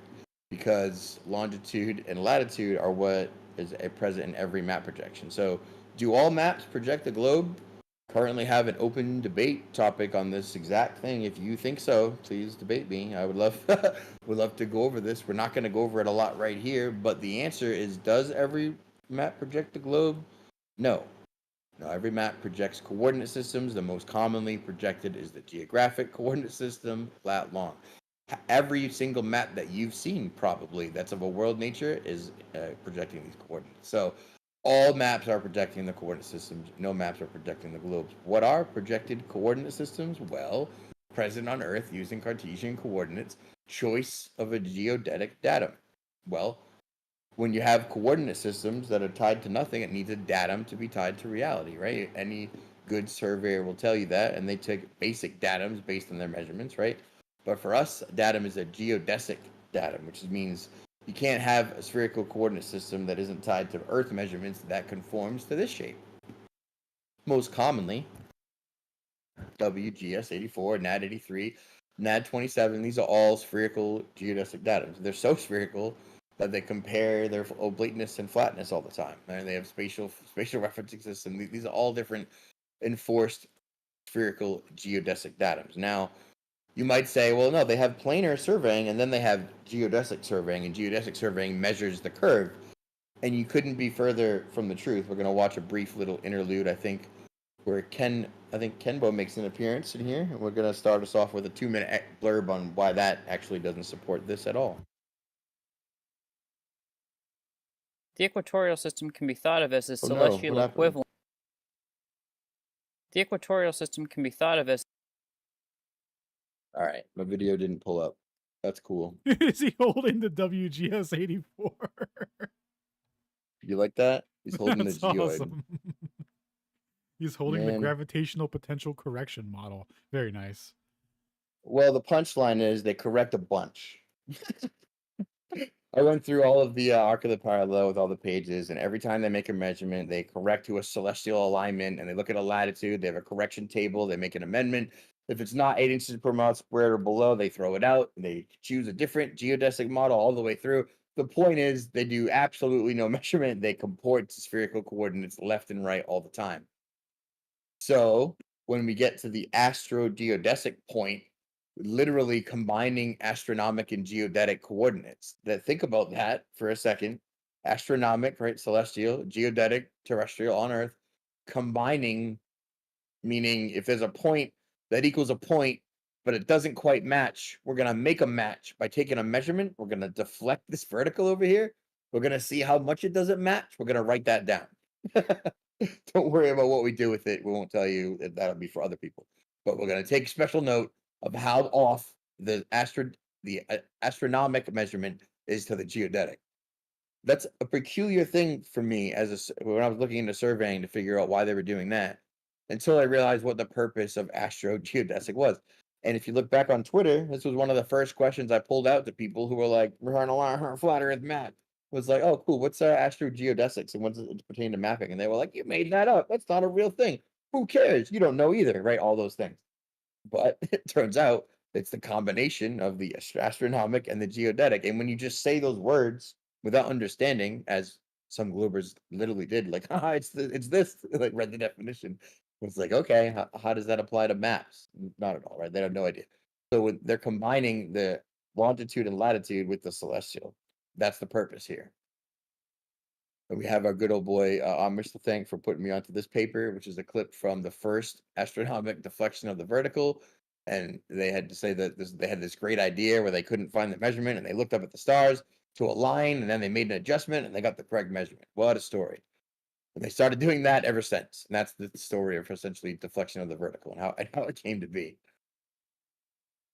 because longitude and latitude are what is present in every map projection. So do all maps project the globe? Currently have an open debate topic on this exact thing. If you think so, please debate me. I would love would love to go over this. We're not going to go over it a lot right here, but the answer is, does every map project the globe? No. Now, every map projects coordinate systems. The most commonly projected is the geographic coordinate system, lat long. Every single map that you've seen, probably, that's of a world nature, is projecting these coordinates. So all maps are projecting the coordinate systems. No maps are projecting the globes. What are projected coordinate systems? Well, present on Earth using Cartesian coordinates, choice of a geodetic datum. Well, when you have coordinate systems that are tied to nothing, it needs a datum to be tied to reality, right? Any good surveyor will tell you that, and they take basic datums based on their measurements, right? But for us, a datum is a geodesic datum, which means you can't have a spherical coordinate system that isn't tied to Earth measurements that conforms to this shape. Most commonly, WGS 84, NAD 83, NAD 27, these are all spherical geodesic datums. They're so spherical that they compare their oblateness and flatness all the time. And they have spatial referencing system. These are all different enforced spherical geodesic datums. Now, you might say, well, no, they have planar surveying, and then they have geodesic surveying, and geodesic surveying measures the curve. And you couldn't be further from the truth. We're going to watch a brief little interlude, I think, where Kenbo makes an appearance in here. And we're going to start us off with a 2-minute blurb on why that actually doesn't support this at all. The equatorial system can be thought of as the celestial equivalent. The equatorial system can be thought of as... All right, my video didn't pull up. That's cool. Is he holding the WGS 84? You like that? He's holding That's the geoid. awesome. He's holding the gravitational potential correction model. Very nice. Well, the punchline is they correct a bunch. I went through all of the arc of the parallel with all the pages, and every time they make a measurement, they correct to a celestial alignment, and they look at a latitude. They have a correction table. They make an amendment. If it's not 8 inches per mile squared or below, they throw it out. They choose a different geodesic model all the way through. The point is, they do absolutely no measurement. They comport to spherical coordinates left and right all the time. So when we get to the astro-geodesic point, literally combining astronomic and geodetic coordinates. Think about that for a second. Astronomic, right? Celestial, geodetic, terrestrial on Earth, combining, meaning if there's a point that equals a point, but it doesn't quite match, we're going to make a match by taking a measurement. We're going to deflect this vertical over here. We're going to see how much it doesn't match. We're going to write that down. Don't worry about what we do with it. We won't tell you. That'll be for other people. But we're going to take special note of how off the astronomic measurement is to the geodetic. That's a peculiar thing for me when I was looking into surveying to figure out why they were doing that, until I realized what the purpose of astro-geodesic was. And if you look back on Twitter, this was one of the first questions I pulled out to people who were like, we're on a flat Earth map. Was like, oh, cool, what's astro-geodesics and what's it pertain to mapping? And they were like, you made that up. That's not a real thing. Who cares? You don't know either, right? All those things. But it turns out it's the combination of the astronomic and the geodetic. And when you just say those words without understanding, as some Globers literally did, like, it's this, like read the definition. It's like, okay, how does that apply to maps? Not at all, right? They have no idea. So when they're combining the longitude and latitude with the celestial, that's the purpose here. And we have our good old boy Amish to thank for putting me onto this paper, which is a clip from the first astronomic deflection of the vertical. And they had to say that they had this great idea where they couldn't find the measurement, and they looked up at the stars to align, and then they made an adjustment, and they got the correct measurement. What a story! And they started doing that ever since. And that's the story of essentially deflection of the vertical and how it came to be.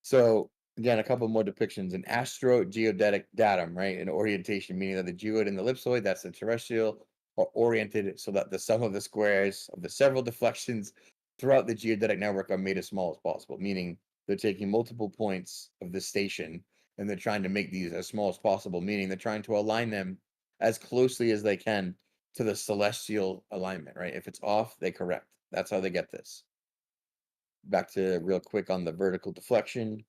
So again, a couple more depictions. An astro-geodetic datum, right? An orientation, meaning that the geoid and the ellipsoid, that's the terrestrial, are oriented so that the sum of the squares of the several deflections throughout the geodetic network are made as small as possible, meaning they're taking multiple points of the station and they're trying to make these as small as possible, meaning they're trying to align them as closely as they can to the celestial alignment, right? If it's off, they correct. That's how they get this. Back to real quick on the vertical deflection.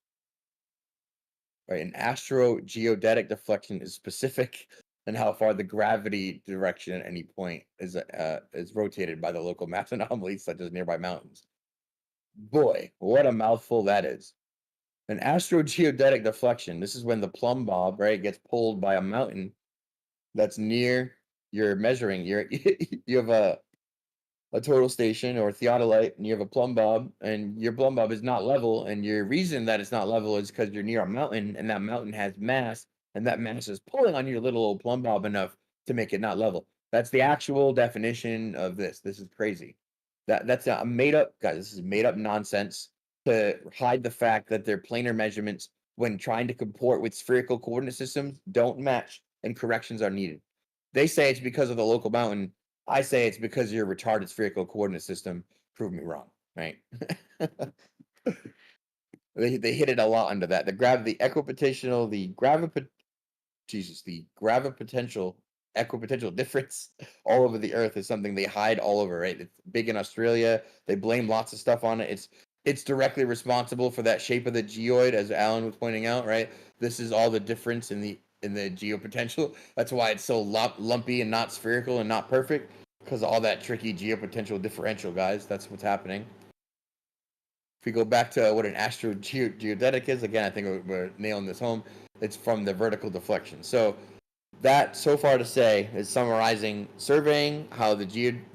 Right, an astro-geodetic deflection is specific and how far the gravity direction at any point is rotated by the local mass anomalies, such as nearby mountains. Boy, what a mouthful that is. An astro-geodetic deflection, this is when the plumb bob, right, gets pulled by a mountain that's near your measuring. You have a total station or theodolite, and you have a plumb bob, and your plumb bob is not level, and your reason that it's not level is because you're near a mountain, and that mountain has mass, and that mass is pulling on your little old plumb bob enough to make it not level. That's the actual definition of this. This is crazy. That's a made up, guys. This is made up nonsense to hide the fact that their planar measurements, when trying to comport with spherical coordinate systems, don't match, and corrections are needed. They say it's because of the local mountain. I say it's because of your retarded spherical coordinate system. Prove me wrong, right? They hit it a lot under that. The equipotential, the gravipotential equipotential difference all over the Earth is something they hide all over, right? It's big in Australia. They blame lots of stuff on it. It's directly responsible for that shape of the geoid, as Alan was pointing out, right? This is all the difference in the geopotential. That's why it's so lumpy and not spherical and not perfect, because of all that tricky geopotential differential, guys. That's what's happening. If we go back to what an astro-geodetic is, again, I think we're nailing this home. It's from the vertical deflection. So that, so far to say, is summarizing surveying, how the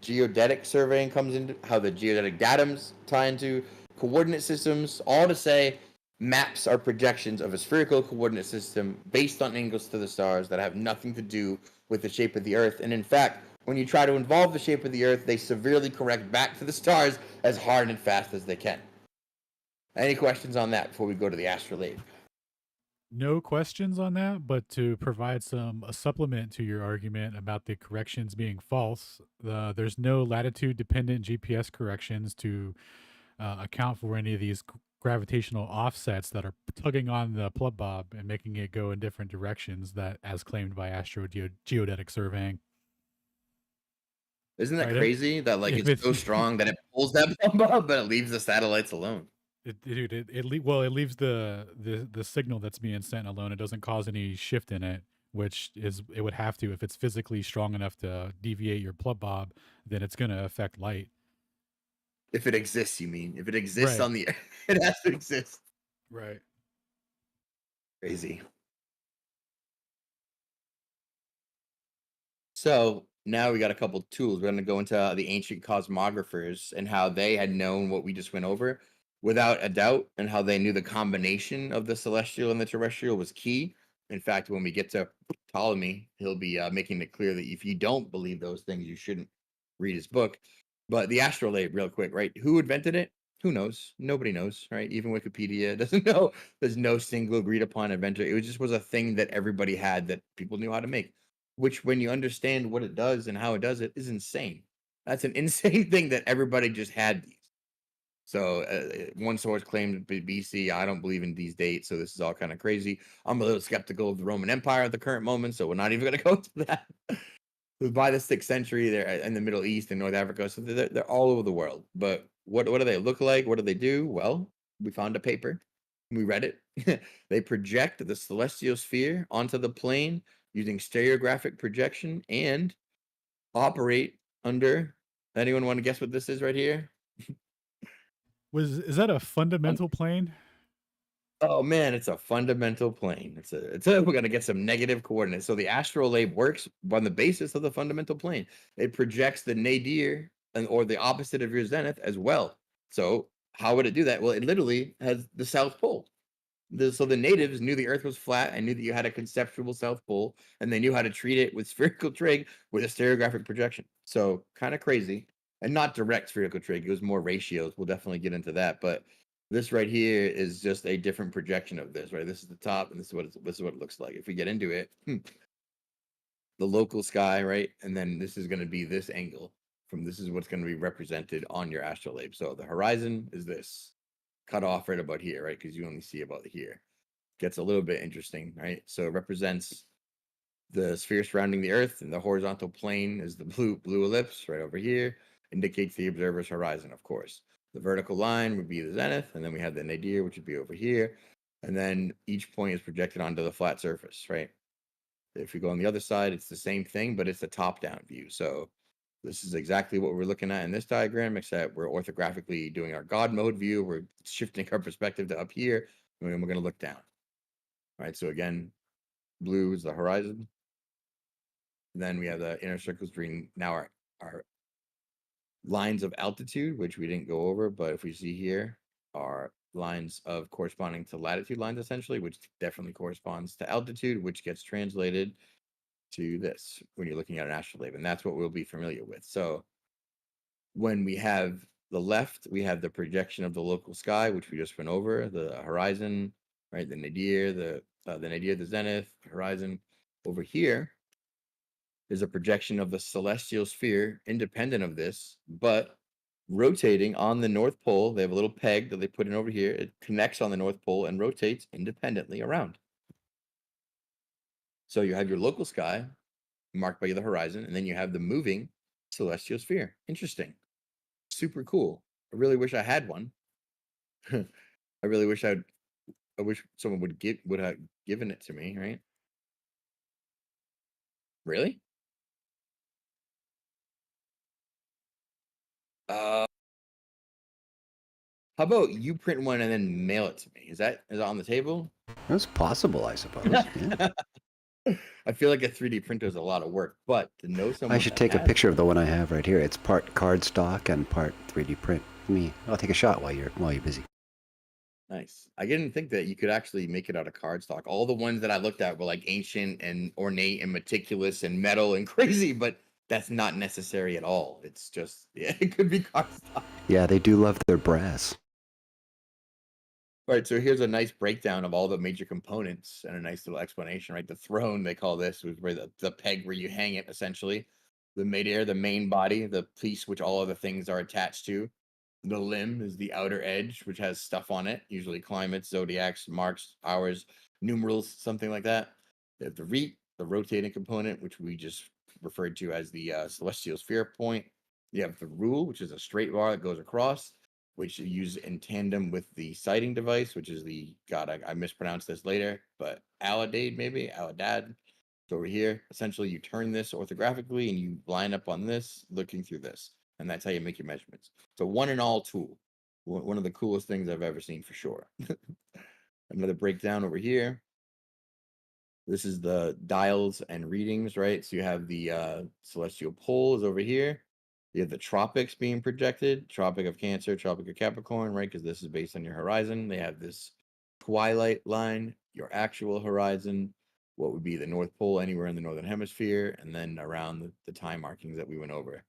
geodetic surveying comes into, how the geodetic datums tie into coordinate systems, all to say maps are projections of a spherical coordinate system based on angles to the stars that have nothing to do with the shape of the Earth. And in fact, when you try to involve the shape of the Earth, they severely correct back to the stars as hard and fast as they can. Any questions on that before we go to the astrolabe? No questions on that, but to provide a supplement to your argument about the corrections being false, there's no latitude-dependent GPS corrections to account for any of these gravitational offsets that are tugging on the plumb bob and making it go in different directions, that as claimed by astro-geodetic surveying. Isn't that crazy that it's so strong that it pulls that plumb bob, but it leaves the satellites alone? It leaves the signal that's being sent alone. It doesn't cause any shift in it, which it would have to if it's physically strong enough to deviate your plumb bob. Then it's going to affect light. If it exists, you mean? If it exists on the, it has to exist. Right. Crazy. So now we got a couple tools. We're going to go into the ancient cosmographers and how they had known what we just went over without a doubt, and how they knew the combination of the celestial and the terrestrial was key. In fact, when we get to Ptolemy, he'll be making it clear that if you don't believe those things, you shouldn't read his book. But the astrolabe, real quick, right? Who invented it? Who knows? Nobody knows, right? Even Wikipedia doesn't know. There's no single agreed upon inventor. It just was a thing that everybody had that people knew how to make, which when you understand what it does and how it does it is insane. That's an insane thing that everybody just had these. So one source claimed BC. I don't believe in these dates, so this is all kind of crazy. I'm a little skeptical of the Roman Empire at the current moment, so we're not even going to go to that. By the 6th century, they're in the Middle East and North Africa, so they're all over the world. But what do they look like? What do they do? Well, we found a paper. We read it. They project the celestial sphere onto the plane using stereographic projection and operate under. Anyone want to guess what this is right here? Is that a fundamental plane? Oh man, it's a fundamental plane. We're gonna get some negative coordinates. So the astrolabe works on the basis of the fundamental plane. It projects the nadir or the opposite of your zenith as well. So how would it do that? Well, it literally has the South Pole. So the natives knew the Earth was flat and knew that you had a conceptual South Pole, and they knew how to treat it with spherical trig with a stereographic projection. So kind of crazy, and not direct spherical trig. It was more ratios. We'll definitely get into that, but this right here is just a different projection of this. Right, this is the top, and this is what it looks like. If we get into it, the local sky, right, and then this is going to be this angle from this is what's going to be represented on your astrolabe. So the horizon is this. Cut off right about here, right? Because you only see about here. Gets a little bit interesting, right? So it represents the sphere surrounding the Earth, and the horizontal plane is the blue ellipse right over here, indicates the observer's horizon, of course. The vertical line would be the zenith, and then we have the nadir, which would be over here. And then each point is projected onto the flat surface, right? If we go on the other side, it's the same thing, but it's a top-down view. So this is exactly what we're looking at in this diagram, except we're orthographically doing our God mode view. We're shifting our perspective to up here, and then we're going to look down. All right, so again, blue is the horizon. Then we have the inner circles green. Now our lines of altitude, which we didn't go over, but if we see here, are lines of corresponding to latitude lines, essentially, which definitely corresponds to altitude, which gets translated to this when you're looking at an astrolabe, and that's what we'll be familiar with. So when we have the left, we have the projection of the local sky, which we just went over, the horizon, right? The nadir, the zenith, horizon. Over here is a projection of the celestial sphere, independent of this, but rotating on the North Pole. They have a little peg that they put in over here. It connects on the North Pole and rotates independently around. So you have your local sky marked by the horizon, and then you have the moving celestial sphere. Interesting. Super cool. I really wish I had one. I really wish I wish someone would have given it to me, right? Really? How about you print one and then mail it to me? Is that on the table? That's possible, I suppose. Yeah. I feel like a 3D printer is a lot of work, but to know someone I should take a picture of the one I have right here. It's part cardstock and part 3D print. I'll take a shot while you're busy. Nice. I didn't think that you could actually make it out of cardstock. All the ones that I looked at were like ancient and ornate and meticulous and metal and crazy, but that's not necessary at all. It's just, yeah, it could be cardstock. Yeah, they do love their brass. All right, so here's a nice breakdown of all the major components and a nice little explanation, right? The throne, they call this, was where the peg where you hang it, essentially. The midair, the main body, the piece which all other things are attached to. The limb is the outer edge, which has stuff on it, usually climates, zodiacs, marks, hours, numerals, something like that. They have the reat, the rotating component, which we just referred to as the celestial sphere point. You have the rule, which is a straight bar that goes across, which you use in tandem with the sighting device, which is the, God, I mispronounced this later, but Aladade, maybe, Aladad. So over here, essentially you turn this orthographically and you line up on this, looking through this. And that's how you make your measurements. So one and all tool. One of the coolest things I've ever seen for sure. Another breakdown over here. This is the dials and readings, right? So you have the celestial poles over here. You have the tropics being projected, Tropic of Cancer, Tropic of Capricorn, right? Because this is based on your horizon. They have this twilight line, your actual horizon, what would be the North Pole anywhere in the Northern Hemisphere, and then around the time markings that we went over.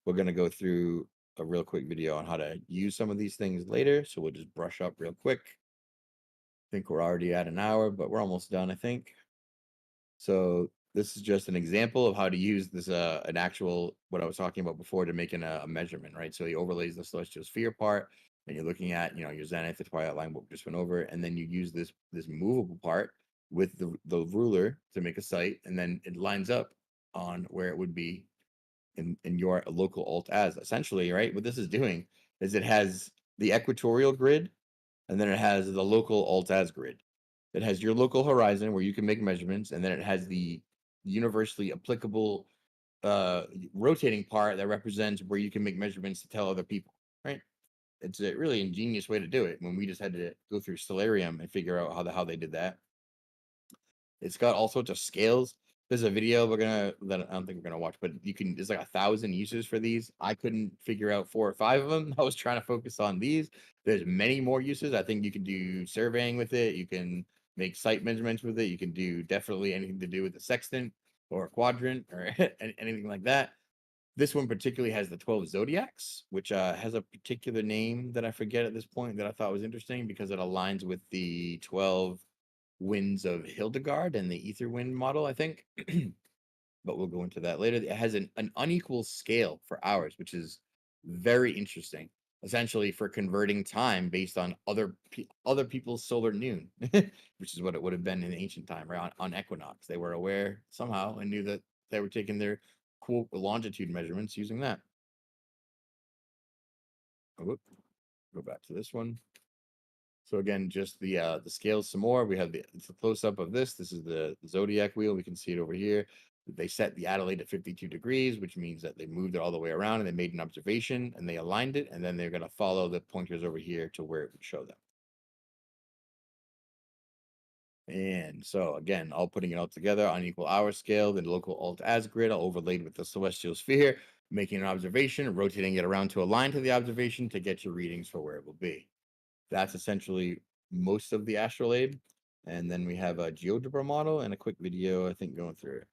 We're going to go through a real quick video on how to use some of these things later. So we'll just brush up real quick. I think we're already at an hour, but we're almost done, I think. So this is just an example of how to use this, an actual, what I was talking about before, to make a measurement, right? So he overlays the celestial sphere part, and you're looking at, your zenith, the twilight line, what we just went over, and then you use this movable part with the ruler to make a sight, and then it lines up on where it would be in your local alt as. Essentially, right? What this is doing is it has the equatorial grid, and then it has the local alt as grid. It has your local horizon where you can make measurements, and then it has the universally applicable rotating part that represents where you can make measurements to tell other people, right? It's a really ingenious way to do it when we just had to go through Stellarium and figure out how they did that. It's got all sorts of scales. there's a video that I don't think we're gonna watch, but there's like 1,000 uses for these. I couldn't figure out 4 or 5 of them. I was trying to focus on these. There's many more uses. I think you can do surveying with it. You can make site measurements with it. You can do definitely anything to do with the sextant or a quadrant or anything like that. This one particularly has the 12 zodiacs, which has a particular name that I forget at this point that I thought was interesting because it aligns with the 12 winds of Hildegard and the Aether wind model, I think. But we'll go into that later. It has an unequal scale for hours, which is very interesting. Essentially, for converting time based on other people's solar noon, which is what it would have been in ancient time, right? On equinox, they were aware somehow and knew that they were taking their quote longitude measurements using that. Oh, whoop. Go back to this one. So again, just the scales some more. We have it's a close up of this. This is the zodiac wheel. We can see it over here. They set the Adelaide at 52 degrees, which means that they moved it all the way around and they made an observation and they aligned it. And then they're going to follow the pointers over here to where it would show them. And so again, all putting it all together on equal hour scale, then local alt-as grid, all overlaid with the celestial sphere, making an observation, rotating it around to align to the observation to get your readings for where it will be. That's essentially most of the astrolabe. And then we have a GeoGebra model and a quick video, I think, going through it.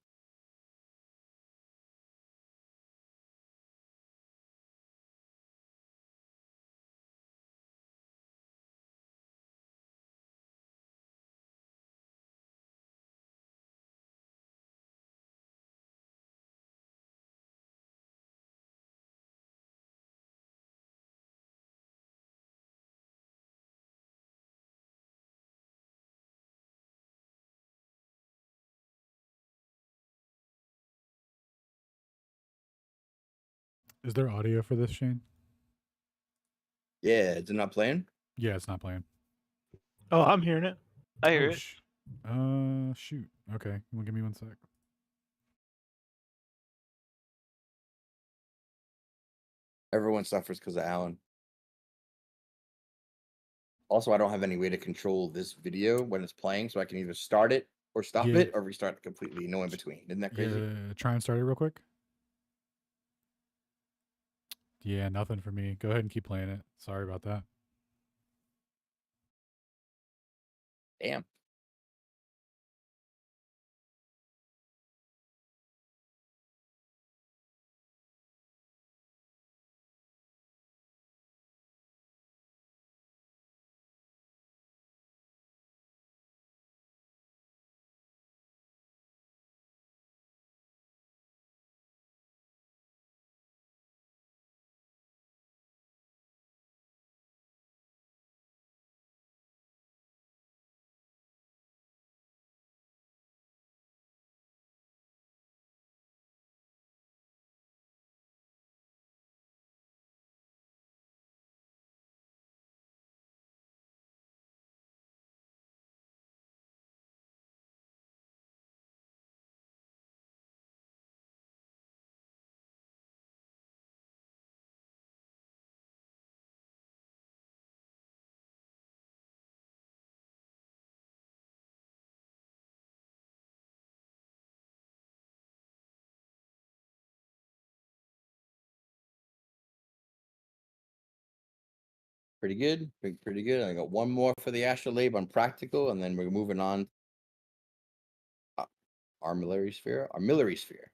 Is there audio for this, Shane? Yeah, is it not playing? Yeah, it's not playing. Oh, I'm hearing it. I hear it. Shoot. Okay, well, give me 1 sec. Everyone suffers because of Alan. Also, I don't have any way to control this video when it's playing, so I can either start it or stop it or restart it completely. No in between. Isn't that crazy? Yeah, try and start it real quick. Yeah, nothing for me. Go ahead and keep playing it. Sorry about that. Damn. Pretty good. Pretty good. I got one more for the astrolabe on practical, and then we're moving on. Armillary sphere. Armillary sphere.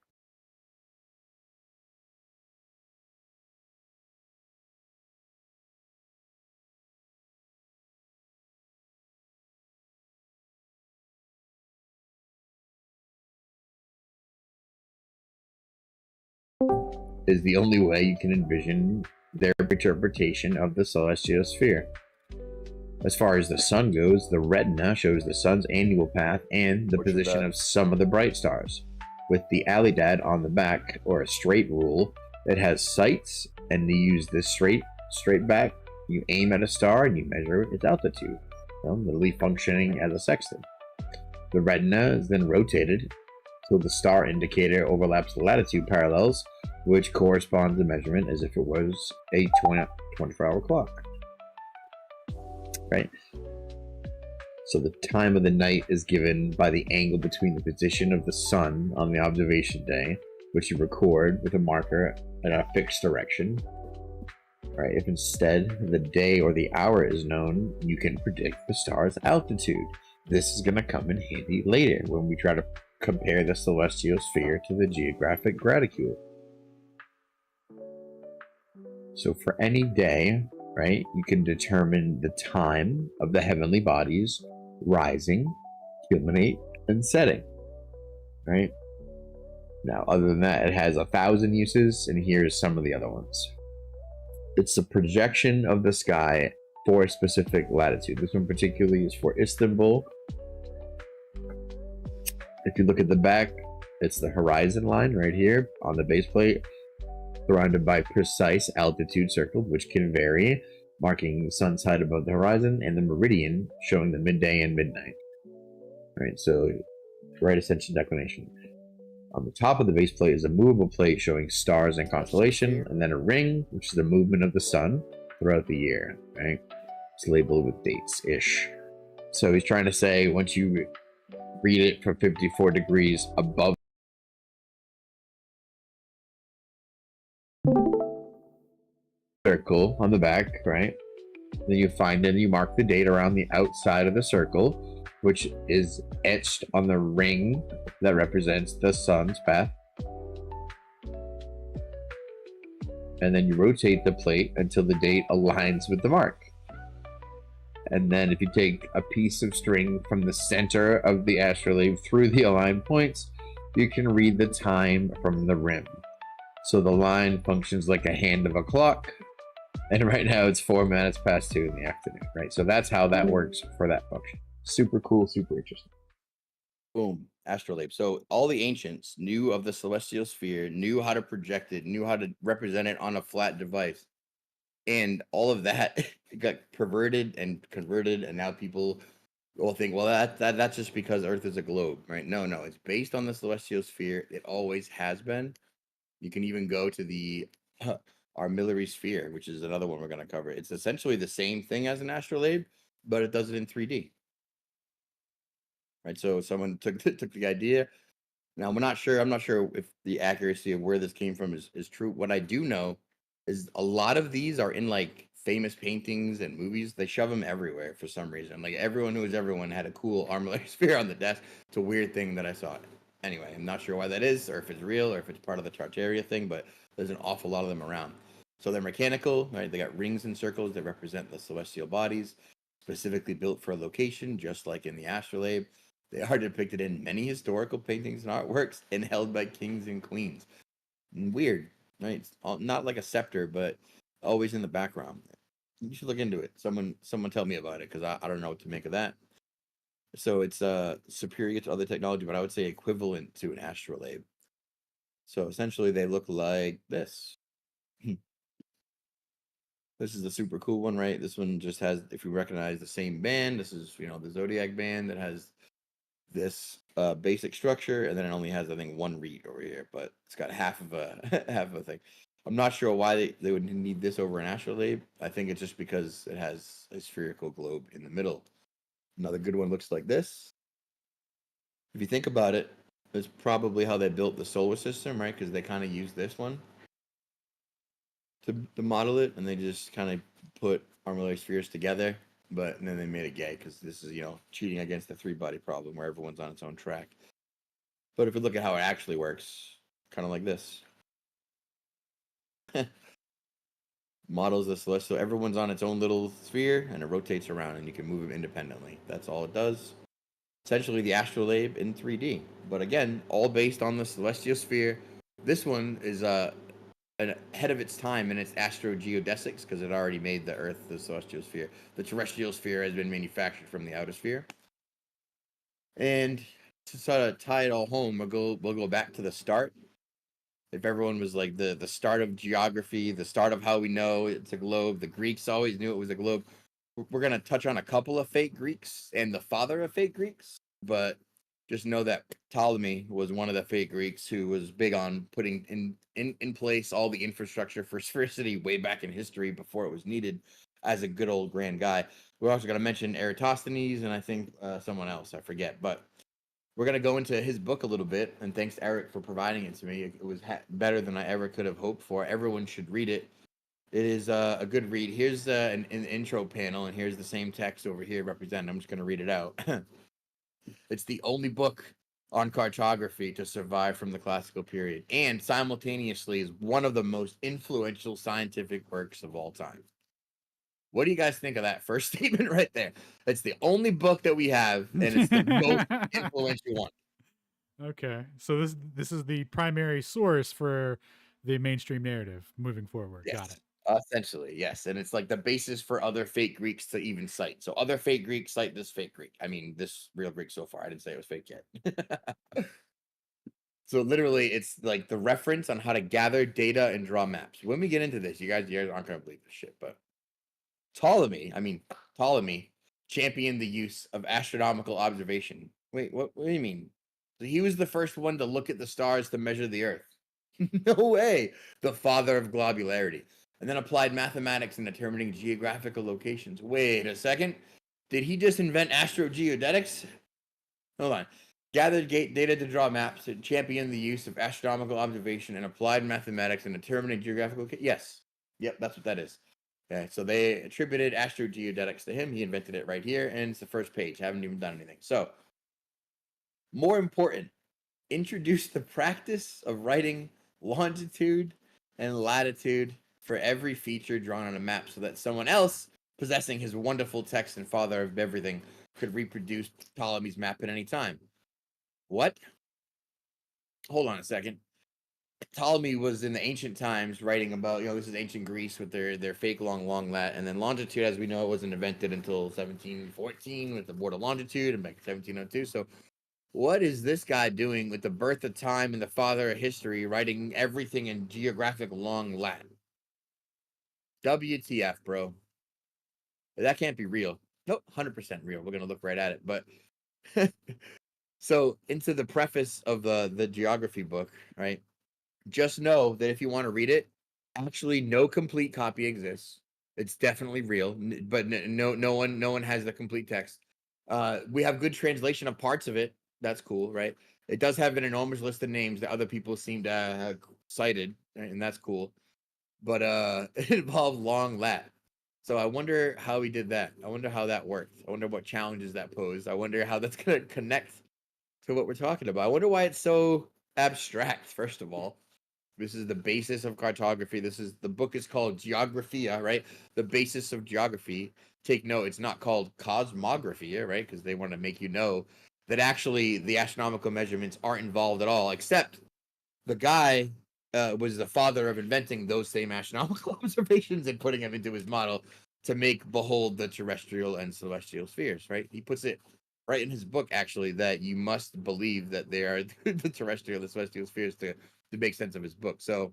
Is the only way you can envision their interpretation of the celestial sphere. As far as the sun goes, the retina shows the sun's annual path and the position of some of the bright stars. With the alidad on the back, or a straight rule, it has sights, and to use this straight back, you aim at a star and you measure its altitude, literally functioning as a sextant. The retina is then rotated so the star indicator overlaps the latitude parallels, which corresponds to measurement as if it was a 24-hour clock. Right? So the time of the night is given by the angle between the position of the sun on the observation day, which you record with a marker in a fixed direction. Right, if instead the day or the hour is known, you can predict the star's altitude. This is going to come in handy later when we try to compare the celestial sphere to the geographic graticule. So for any day, right, you can determine the time of the heavenly bodies rising, culminate, and setting. Right? Now, other than that, it has 1,000 uses, and here's some of the other ones. It's a projection of the sky for a specific latitude. This one particularly is for Istanbul. If you look at the back, it's the horizon line right here on the base plate, surrounded by precise altitude circled, which can vary, marking the sun's height above the horizon, and the meridian showing the midday and midnight. All right, so right ascension declination. On the top of the base plate is a movable plate showing stars and constellation, and then a ring, which is the movement of the sun throughout the year. Right, it's labeled with dates-ish. So he's trying to say once you read it from 54 degrees above circle on the back, right? Then you find it and you mark the date around the outside of the circle, which is etched on the ring that represents the sun's path. And then you rotate the plate until the date aligns with the mark. And then if you take a piece of string from the center of the astrolabe through the aligned points, you can read the time from the rim. So the line functions like a hand of a clock. And right now it's 4 minutes past 2 in the afternoon, right? So that's how that works for that function. Super cool, super interesting. Boom, astrolabe. So all the ancients knew of the celestial sphere, knew how to project it, knew how to represent it on a flat device. And all of that got perverted and converted, and now people will think, well, that's just because Earth is a globe, right? No, it's based on the celestial sphere. It always has been. You can even go to the armillary sphere, which is another one we're going to cover. It's essentially the same thing as an astrolabe, but it does it in 3D. Right, so someone took the idea. Now I'm not sure if the accuracy of where this came from is true. What I do know is a lot of these are in like famous paintings and movies. They shove them everywhere for some reason. Like everyone who is everyone had a cool armillary sphere on the desk. It's a weird thing that I saw. Anyway, I'm not sure why that is, or if it's real, or if it's part of the Tartaria thing, but there's an awful lot of them around. So they're mechanical, right? They got rings and circles that represent the celestial bodies, specifically built for a location, just like in the astrolabe. They are depicted in many historical paintings and artworks and held by kings and queens. Weird, right? It's not like a scepter, but always in the background. You should look into it. Someone tell me about it, because I don't know what to make of that. So it's superior to other technology, but I would say equivalent to an astrolabe. So essentially they look like this. This is the super cool one, right? This one just has, if you recognize the same band, this is, the zodiac band that has this basic structure, and then it only has, I think, one reed over here, but it's got half of a thing. I'm not sure why they would need this over an astrolabe. I think it's just because it has a spherical globe in the middle. Another good one looks like this. If you think about it, it's probably how they built the solar system, right? Because they kind of used this one to model it, and they just kind of put armillary spheres together. But then they made it gay because this is, cheating against the three-body problem where everyone's on its own track. But if you look at how it actually works, kind of like this. Models the celestial. Everyone's on its own little sphere, and it rotates around, and you can move it independently. That's all it does. Essentially the astrolabe in 3D. But again, all based on the celestial sphere. This one is ahead of its time in its astro-geodesics, because it already made the Earth the celestial sphere. The terrestrial sphere has been manufactured from the outer sphere. And to sort of tie it all home, we'll go back to the start. If everyone was like the start of geography, the start of how we know it's a globe, the Greeks always knew it was a globe. We're going to touch on a couple of fake Greeks and the father of fake Greeks, but just know that Ptolemy was one of the fake Greeks who was big on putting in place all the infrastructure for sphericity way back in history before it was needed as a good old grand guy. We're also going to mention Eratosthenes and I think someone else, I forget. But we're going to go into his book a little bit. And thanks to Eric for providing it to me. It was better than I ever could have hoped for. Everyone should read it. It is a good read. Here's an intro panel, and here's the same text over here represented. I'm just going to read it out. It's the only book on cartography to survive from the classical period, and simultaneously is one of the most influential scientific works of all time. What do you guys think of that first statement right there? It's the only book that we have, and it's the most influential one. Okay, so this is the primary source for the mainstream narrative moving forward. Yes. Got it. Essentially, yes. And it's like the basis for other fake Greeks to even cite. So other fake Greeks cite this fake Greek. I mean, this real Greek so far. I didn't say it was fake yet. So literally, it's like the reference on how to gather data and draw maps. When we get into this, you guys aren't going to believe this shit. But Ptolemy championed the use of astronomical observation. Wait, what do you mean? So he was the first one to look at the stars to measure the Earth. No way. The father of globularity. And then applied mathematics in determining geographical locations. Wait a second. Did he just invent astro-geodetics? Hold on. Gathered data to draw maps, and championed the use of astronomical observation and applied mathematics in determining geographical locations. Yes. Yep, that's what that is. Okay, so they attributed astro-geodetics to him. He invented it right here, and it's the first page. Haven't even done anything. So, more important, introduced the practice of writing longitude and latitude for every feature drawn on a map so that someone else possessing his wonderful text and father of everything could reproduce Ptolemy's map at any time. What? Hold on a second. Ptolemy was in the ancient times writing about, this is ancient Greece with their fake long lat, and then longitude, as we know, wasn't invented until 1714 with the Board of Longitude and back in 1702. So what is this guy doing with the birth of time and the father of history writing everything in geographic long Latin? WTF, bro. That can't be real. Nope, 100% real. We're going to look right at it. But so into the preface of the geography book, right? Just know that if you want to read it, actually no complete copy exists. It's definitely real, but no one has the complete text. We have good translation of parts of it. That's cool, right? It does have an enormous list of names that other people seem to have cited, and that's cool. But it involved long lat. So I wonder how he did that. I wonder how that worked. I wonder what challenges that posed. I wonder how that's going to connect to what we're talking about. I wonder why it's so abstract, first of all. This is the basis of cartography. The book is called Geographia, right? The basis of geography. Take note, it's not called cosmographia, right? Because they want to make you know that actually the astronomical measurements aren't involved at all, except the guy was the father of inventing those same astronomical observations and putting them into his model to behold the terrestrial and celestial spheres, right? He puts it right in his book, actually, that you must believe that they are the terrestrial and celestial spheres to make sense of his book. So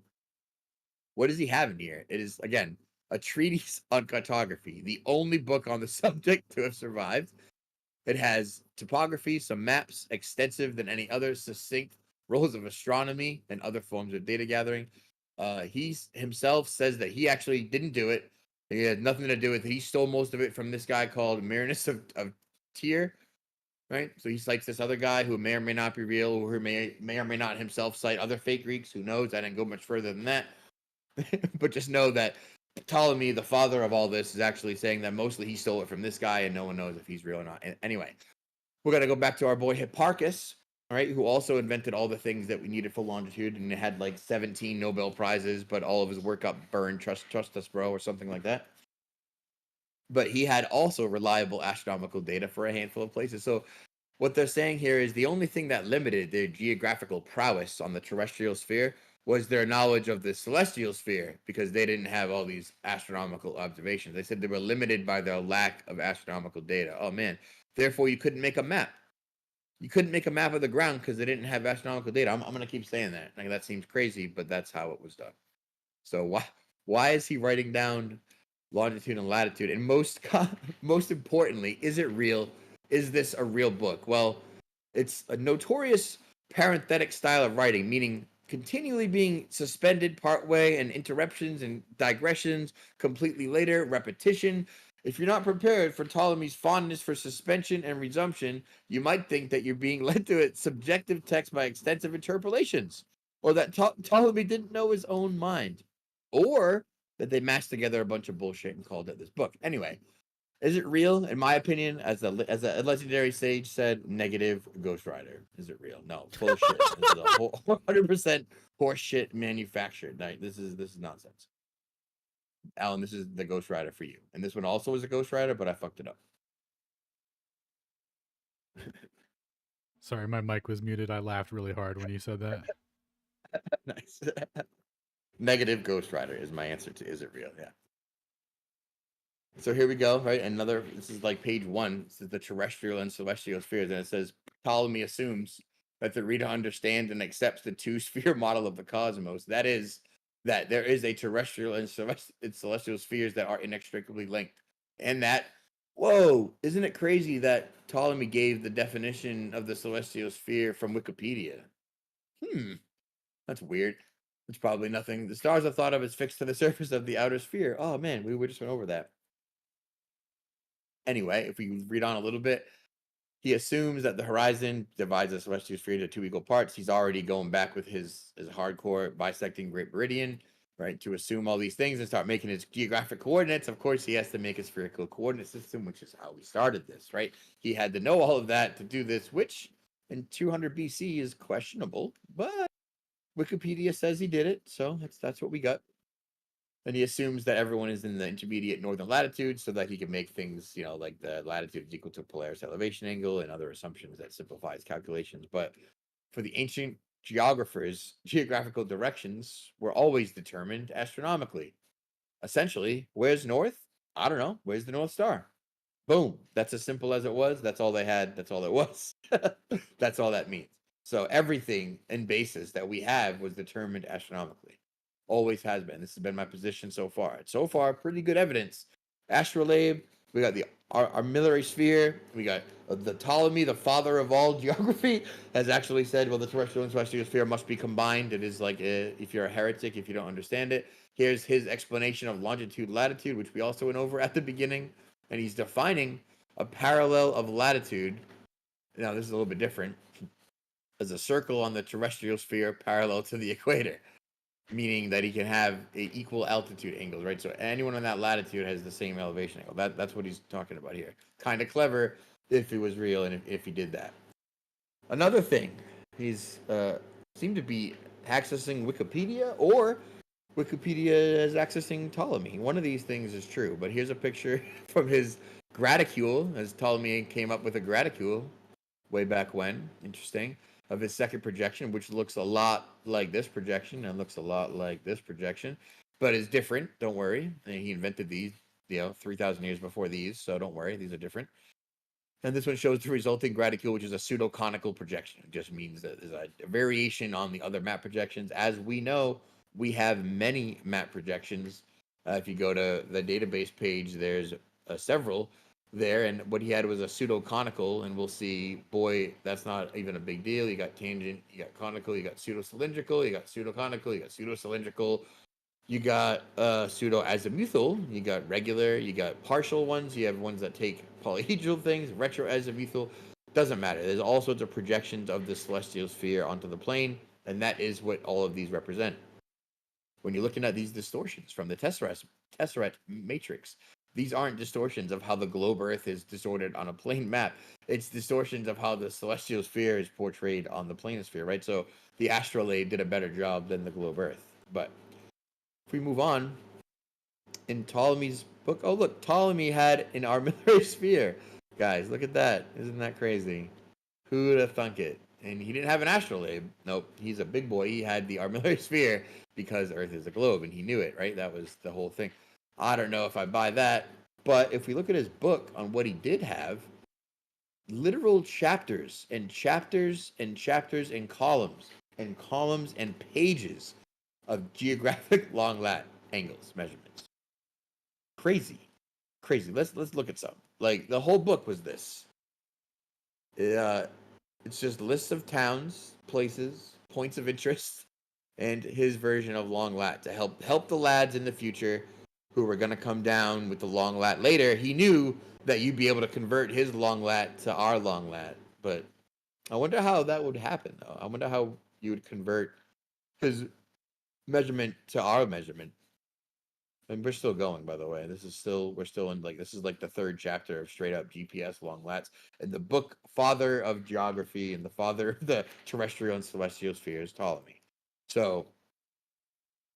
what does he have in here? It is, again, a treatise on cartography, the only book on the subject to have survived. It has topography, some maps, extensive than any other, succinct rules of astronomy and other forms of data gathering. He himself says that he actually didn't do it. He had nothing to do with it. He stole most of it from this guy called Marinus of Tyre, right? So he cites this other guy who may or may not be real, or who may or may not himself cite other fake Greeks. Who knows? I didn't go much further than that. But just know that Ptolemy, the father of all this, is actually saying that mostly he stole it from this guy, and no one knows if he's real or not. Anyway, we're going to go back to our boy Hipparchus, right, who also invented all the things that we needed for longitude, and it had like 17 Nobel Prizes, but all of his work got burned, trust us, bro, or something like that. But he had also reliable astronomical data for a handful of places. So what they're saying here is the only thing that limited their geographical prowess on the terrestrial sphere was their knowledge of the celestial sphere, because they didn't have all these astronomical observations. They said they were limited by their lack of astronomical data. Oh, man. Therefore, you couldn't make a map. You couldn't make a map of the ground because they didn't have astronomical data. I'm going to keep saying that. Like, that seems crazy, but that's how it was done. So why is he writing down longitude and latitude? And most importantly, is it real? Is this a real book? Well, It's a notorious parenthetic style of writing, meaning continually being suspended partway and interruptions and digressions completely later, repetition. If you're not prepared for Ptolemy's fondness for suspension and resumption, you might think that you're being led to its subjective text by extensive interpolations, or that Ptolemy didn't know his own mind, or that they mashed together a bunch of bullshit and called it this book. Anyway, is it real? In my opinion, as a legendary sage said, negative Ghost Rider. Is it real? No, bullshit. This is a 100% horseshit manufactured. Like, this is nonsense. Alan, this is the Ghost Rider for you. And this one also was a Ghost Rider, but I fucked it up. Sorry, my mic was muted. I laughed really hard when you said that. Nice. Negative Ghost Rider is my answer to is it real? Yeah. So here we go, right? This is like page 1. This is the terrestrial and celestial spheres, and it says Ptolemy assumes that the reader understands and accepts the two-sphere model of the cosmos. That is, that there is a terrestrial and celestial spheres that are inextricably linked, and that, whoa, isn't it crazy that Ptolemy gave the definition of the celestial sphere from Wikipedia? That's weird. It's probably nothing. The stars are thought of as fixed to the surface of the outer sphere. Oh man, we just went over that. Anyway, if we read on a little bit, he assumes that the horizon divides the celestial sphere into 2 equal parts. He's already going back with his hardcore bisecting Great Meridian, right? To assume all these things and start making his geographic coordinates. Of course, he has to make a spherical coordinate system, which is how we started this, right? He had to know all of that to do this, which in 200 BC is questionable, but Wikipedia says he did it, so that's what we got. And he assumes that everyone is in the intermediate northern latitude so that he can make things, like the latitude is equal to Polaris elevation angle and other assumptions that simplifies calculations. But for the ancient geographers, geographical directions were always determined astronomically. Essentially, where's north? I don't know. Where's the North Star? Boom. That's as simple as it was. That's all they had. That's all it was. That's all that means. So everything in basis that we have was determined astronomically. Always has been. This has been my position so far. So far, pretty good evidence. Astrolabe, we got the armillary sphere, we got the Ptolemy, the father of all geography, has actually said, well, the terrestrial and celestial sphere must be combined. It is like if you're a heretic, if you don't understand it. Here's his explanation of longitude, latitude, which we also went over at the beginning. And he's defining a parallel of latitude. Now, this is a little bit different. As a circle on the terrestrial sphere parallel to the equator, meaning that he can have equal altitude angles, right? So anyone on that latitude has the same elevation angle. That's what he's talking about here. Kind of clever if it was real and if he did that. Another thing, he's seemed to be accessing Wikipedia, or Wikipedia is accessing Ptolemy. One of these things is true, but here's a picture from his graticule, as Ptolemy came up with a graticule way back when. Interesting. Of his second projection, which looks a lot like this projection and looks a lot like this projection, but is different. Don't worry. And he invented these, 3,000 years before these, so don't worry. These are different. And this one shows the resulting graticule, which is a pseudo-conical projection. It just means that there's a variation on the other map projections. As we know, we have many map projections. If you go to the database page, there's several there, and what he had was a pseudo-conical, and we'll see, boy, that's not even a big deal. You got tangent, you got conical, you got pseudo-cylindrical, you got pseudo-conical, you got pseudo-cylindrical, you got pseudo-azimuthal, you got regular, you got partial ones, you have ones that take polyhedral things, retro-azimuthal. Doesn't matter. There's all sorts of projections of the celestial sphere onto the plane, and that is what all of these represent. When you're looking at these distortions from the tesseract matrix, these aren't distortions of how the globe Earth is distorted on a plane map. It's distortions of how the celestial sphere is portrayed on the planisphere, right? So the astrolabe did a better job than the globe Earth. But if we move on, in Ptolemy's book, oh look, Ptolemy had an armillary sphere. Guys, look at that. Isn't that crazy? Who'd have thunk it? And he didn't have an astrolabe. Nope, he's a big boy. He had the armillary sphere because Earth is a globe, and he knew it, right? That was the whole thing. I don't know if I buy that, but if we look at his book on what he did have, literal chapters and chapters and chapters and columns and pages of geographic long lat angles measurements. Crazy. Let's look at some. Like, the whole book was this. It's just lists of towns, places, points of interest, and his version of long lat to help the lads in the future who were going to come down with the long lat later. He knew that you'd be able to convert his long lat to our long lat, but I wonder how that would happen, though. I wonder how you would convert his measurement to our measurement. And we're still going, by the way. We're still in, like, this is like the third chapter of straight up GPS long lats. And the book father of geography and the father of the terrestrial and celestial spheres, Ptolemy. So,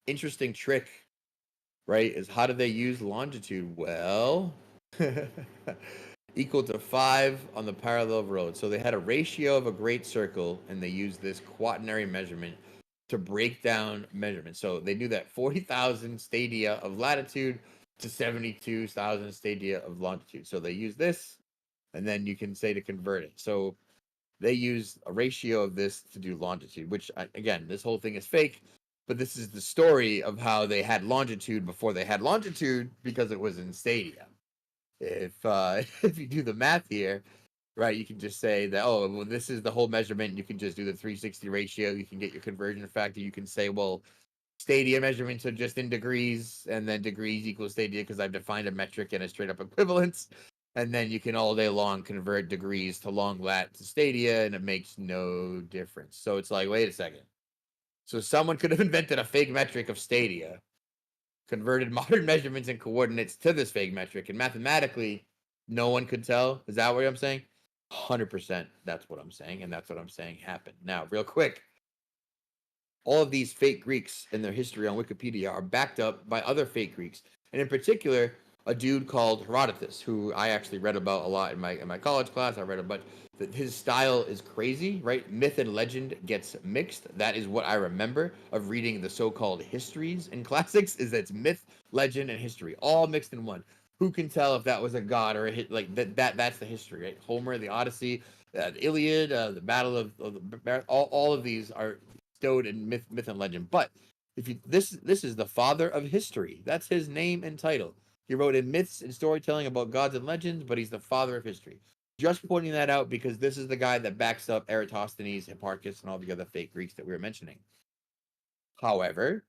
interesting trick, right? Is how do they use longitude? Well, equal to 5 on the parallel road. So they had a ratio of a great circle, and they used this quaternary measurement to break down measurements. So they knew that 40,000 stadia of latitude to 72,000 stadia of longitude. So they use this, and then you can say to convert it. So they use a ratio of this to do longitude, which, again, this whole thing is fake, but this is the story of how they had longitude before they had longitude, because it was in stadia. If you do the math here, right, you can just say that, oh, well, this is the whole measurement. You can just do the 360 ratio. You can get your conversion factor. You can say, well, stadia measurements are just in degrees, and then degrees equals stadia because I've defined a metric and a straight up equivalence. And then you can all day long convert degrees to long lat to stadia, and it makes no difference. So it's like, wait a second. So someone could have invented a fake metric of stadia, converted modern measurements and coordinates to this fake metric, and mathematically, no one could tell. Is that what I'm saying? 100%. That's what I'm saying, and that's what I'm saying happened. Now, real quick, all of these fake Greeks in their history on Wikipedia are backed up by other fake Greeks, and in particular, a dude called Herodotus, who I actually read about a lot in my college class. I read a bunch. That his style is crazy, right? Myth and legend gets mixed. That is what I remember of reading the so-called histories in classics. Is that it's myth, legend, and history all mixed in one. Who can tell if that was a god or a hit? Like that's the history, right? Homer, the Odyssey, the Iliad, the Battle of the all of these are stowed in myth and legend. But if you this is the father of history. That's his name and title. He wrote in myths and storytelling about gods and legends, but he's the father of history. Just pointing that out because this is the guy that backs up Eratosthenes, Hipparchus, and all the other fake Greeks that we were mentioning. However,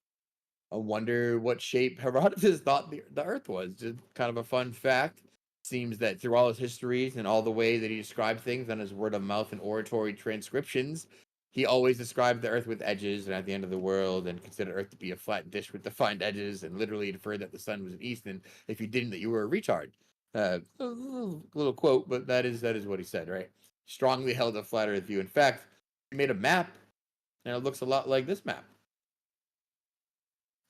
I wonder what shape Herodotus thought the Earth was. Just kind of a fun fact. Seems that through all his histories and all the way that he described things on his word of mouth and oratory transcriptions, he always described the Earth with edges and at the end of the world, and considered Earth to be a flat dish with defined edges, and literally inferred that the sun was an east, and if you didn't, that you were a retard. A little quote, but that is what he said, right? Strongly held a flat Earth view. In fact, he made a map, and it looks a lot like this map.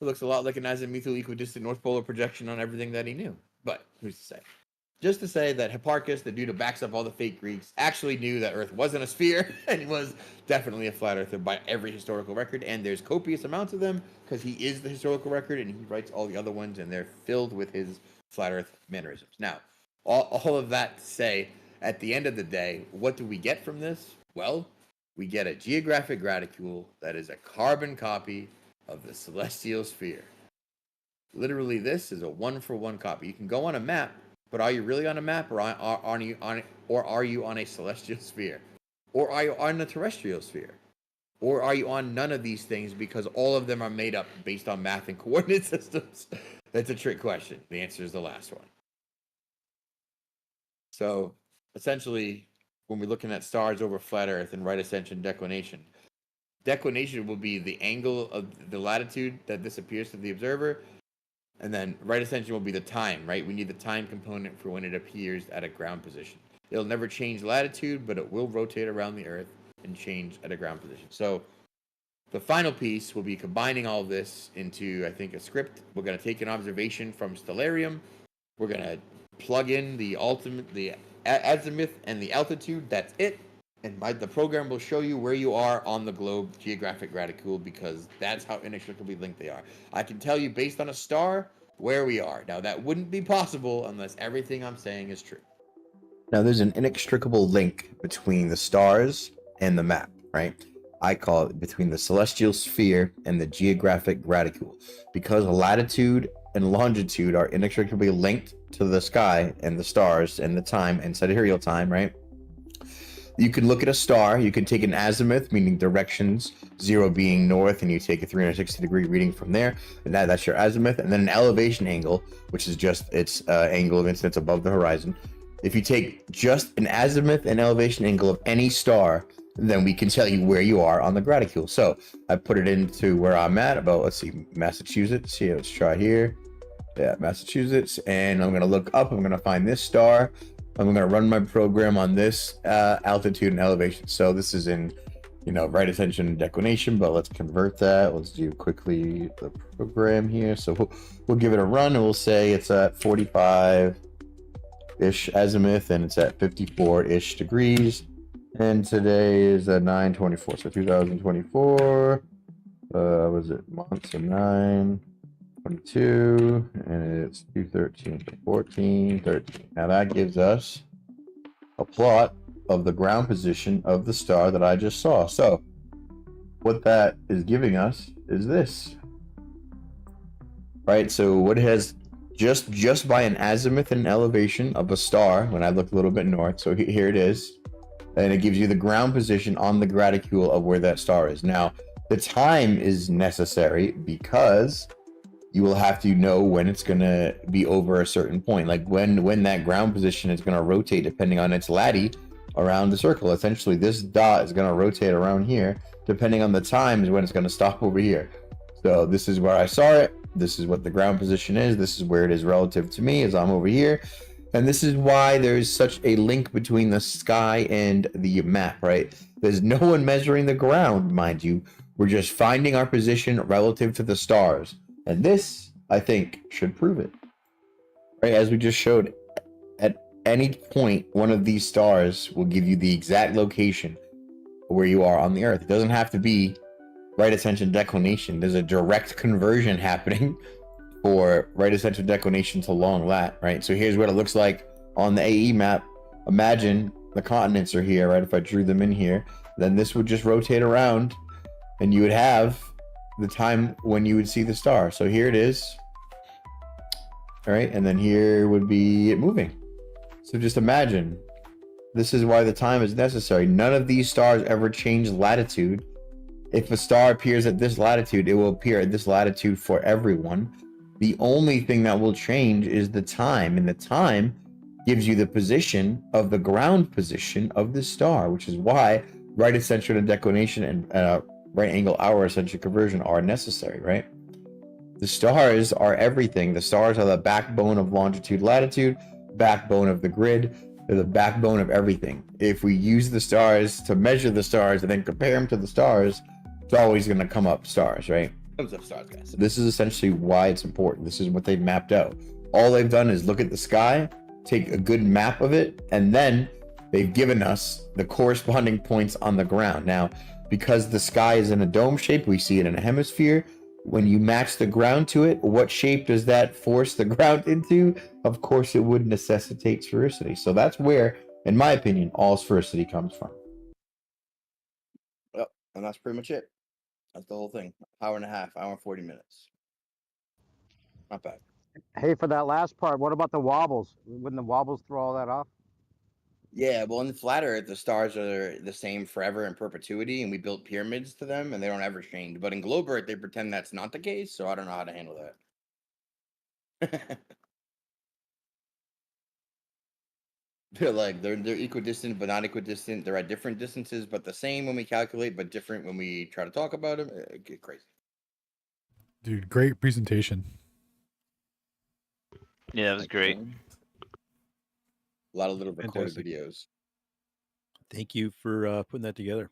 It looks a lot like an azimuthal equidistant North Polar projection on everything that he knew. But who's to say? Just to say that Hipparchus, the dude who backs up all the fake Greeks, actually knew that Earth wasn't a sphere, and he was definitely a flat earther by every historical record, and there's copious amounts of them, because he is the historical record, and he writes all the other ones, and they're filled with his flat Earth mannerisms. Now, all of that to say, at the end of the day, what do we get from this? Well, we get a geographic graticule that is a carbon copy of the celestial sphere. Literally, this is a one-for-one copy. You can go on a map, but are you really on a map, or are you on a celestial sphere? Or are you on a terrestrial sphere? Or are you on none of these things because all of them are made up based on math and coordinate systems? That's a trick question. The answer is the last one. So, essentially, when we're looking at stars over flat Earth and right ascension declination, declination will be the angle of the latitude that this appears to the observer, and then right ascension will be the time, right? We need the time component for when it appears at a ground position. It'll never change latitude, but it will rotate around the Earth and change at a ground position. So the final piece will be combining all of this into, I think, a script. We're going to take an observation from Stellarium. We're going to plug in the azimuth and the altitude. That's it. And the program will show you where you are on the globe geographic graticule, because that's how inextricably linked they are. I can tell you based on a star where we are. Now, that wouldn't be possible unless everything I'm saying is true. Now, there's an inextricable link between the stars and the map, right? I call it between the celestial sphere and the geographic graticule, because latitude and longitude are inextricably linked to the sky and the stars and the time and sidereal time, right? you can look at a star. You can take an azimuth, meaning directions, 0 being north, and you take a 360-degree reading from there, and that's your azimuth. And then an elevation angle, which is just its angle of incidence above the horizon. If you take just an azimuth and elevation angle of any star, then we can tell you where you are on the graticule. So I put it into where I'm at, about, let's see, Massachusetts. Yeah, let's try here. Yeah, Massachusetts. And I'm going to look up. I'm going to find this star. I'm going to run my program on this altitude and elevation. So this is in, right ascension and declination, but let's convert that. Let's do quickly the program here. So we'll give it a run, and we'll say it's at 45-ish azimuth, and it's at 54-ish degrees. And today is 9/24, so 2024. Was it months? So 9/22, and it's 2/13, 14/13. Now that gives us a plot of the ground position of the star that I just saw. So what that is giving us is this, right? So what it has just by an azimuth and elevation of a star, when I look a little bit north, so here it is. And it gives you the ground position on the graticule of where that star is. Now, the time is necessary because you will have to know when it's going to be over a certain point, like when that ground position is going to rotate depending on its lattice around the circle. Essentially, this dot is going to rotate around here depending on the time is when it's going to stop over here. So this is where I saw it. This is what the ground position is. This is where it is relative to me as I'm over here. And this is why there's such a link between the sky and the map, right? There's no one measuring the ground, mind you. We're just finding our position relative to the stars. And this, I think, should prove it. Right? As we just showed, at any point, one of these stars will give you the exact location where you are on the Earth. It doesn't have to be right ascension declination. There's a direct conversion happening for right ascension declination to long lat, right? So here's what it looks like on the AE map. Imagine the continents are here, right? If I drew them in here, then this would just rotate around and you would have the time when you would see the star. So here it is, all right? And then here would be it moving. So just imagine, this is why the time is necessary. None of these stars ever change latitude. If a star appears at this latitude, it will appear at this latitude for everyone. The only thing that will change is the time, and the time gives you the position of the ground position of the star, which is why right ascension and declination and right angle hour ascension conversion are necessary, right? The stars are everything. The stars are the backbone of longitude, latitude, backbone of the grid. They're the backbone of everything. If we use the stars to measure the stars and then compare them to the stars, it's always going to come up stars, right? Comes up stars, guys. This is essentially why it's important. This is what they've mapped out. All they've done is look at the sky, take a good map of it, and then they've given us the corresponding points on the ground. Now, because the sky is in a dome shape, we see it in a hemisphere. When you match the ground to it, what shape does that force the ground into? Of course, it would necessitate sphericity. So that's where, in my opinion, all sphericity comes from. Yep, and that's pretty much it. That's the whole thing. Hour and a half, hour and 40 minutes. Not bad. Hey, for that last part, what about the wobbles? Wouldn't the wobbles throw all that off? Yeah, well, in the flat Earth, the stars are the same forever in perpetuity, and we built pyramids to them, and they don't ever change. But in globe Earth, they pretend that's not the case, so I don't know how to handle that. They're equidistant, but not equidistant. They're at different distances, but the same when we calculate, but different when we try to talk about them. Get crazy. Dude, great presentation. Yeah, that was great. A lot of little recorded Fantastic. videos. Thank you for putting that together.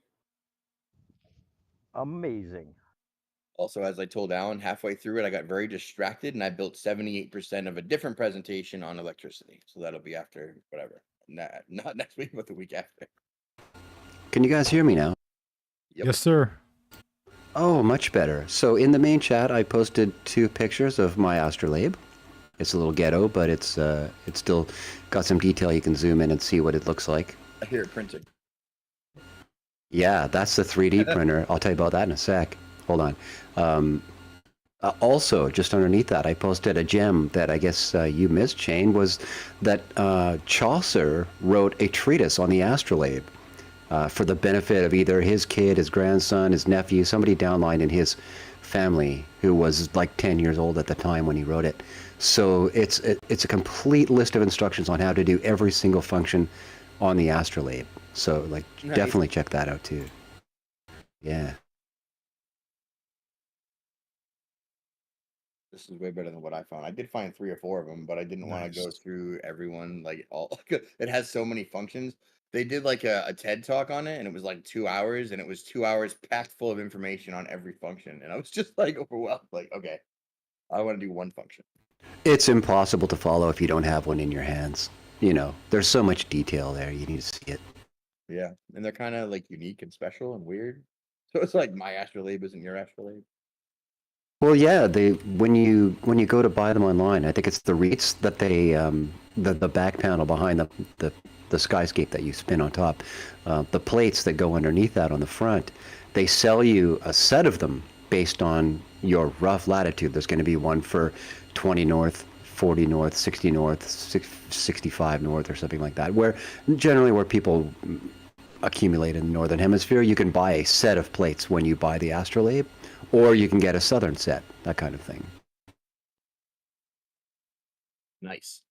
Amazing. Also, as I told Alan, halfway through it, I got very distracted, and I built 78% of a different presentation on electricity. So that'll be after whatever. Not next week, but the week after. Can you guys hear me now? Yep. Yes, sir. Oh, much better. So in the main chat, I posted 2 pictures of my astrolabe. It's a little ghetto, but it's still got some detail. You can zoom in and see what it looks like. I hear it printing. Yeah, that's the 3D printer. I'll tell you about that in a sec. Hold on. Also, just underneath that, I posted a gem that I guess you missed, Shane, was that Chaucer wrote a treatise on the astrolabe. for the benefit of either his kid, his grandson, his nephew, somebody downline in his family who was like 10 years old at the time when he wrote it. So it's a complete list of instructions on how to do every single function on the astrolabe. So like Nice. definitely check that out too. Yeah. This is way better than what I found. I did find 3 or 4 of them, but I didn't want to go Nice. through everyone. Like all, it has so many functions. They did like a TED talk on it, and it was like 2 hours, and it was 2 hours packed full of information on every function, and I was just like overwhelmed. Like, okay, I want to do one function. It's impossible to follow if you don't have one in your hands. You know, there's so much detail there. You need to see it. Yeah, and they're kind of like unique and special and weird. So it's like my astrolabe isn't your astrolabe. Well, yeah, when you go to buy them online, I think it's the REITs that they the back panel behind the skyscape that you spin on top, the plates that go underneath that on the front, they sell you a set of them based on your rough latitude. There's going to be one for 20 north, 40 north, 60 north, 65 north, or something like that. Where generally where people accumulate in the northern hemisphere, you can buy a set of plates when you buy the astrolabe, or you can get a southern set, that kind of thing. Nice.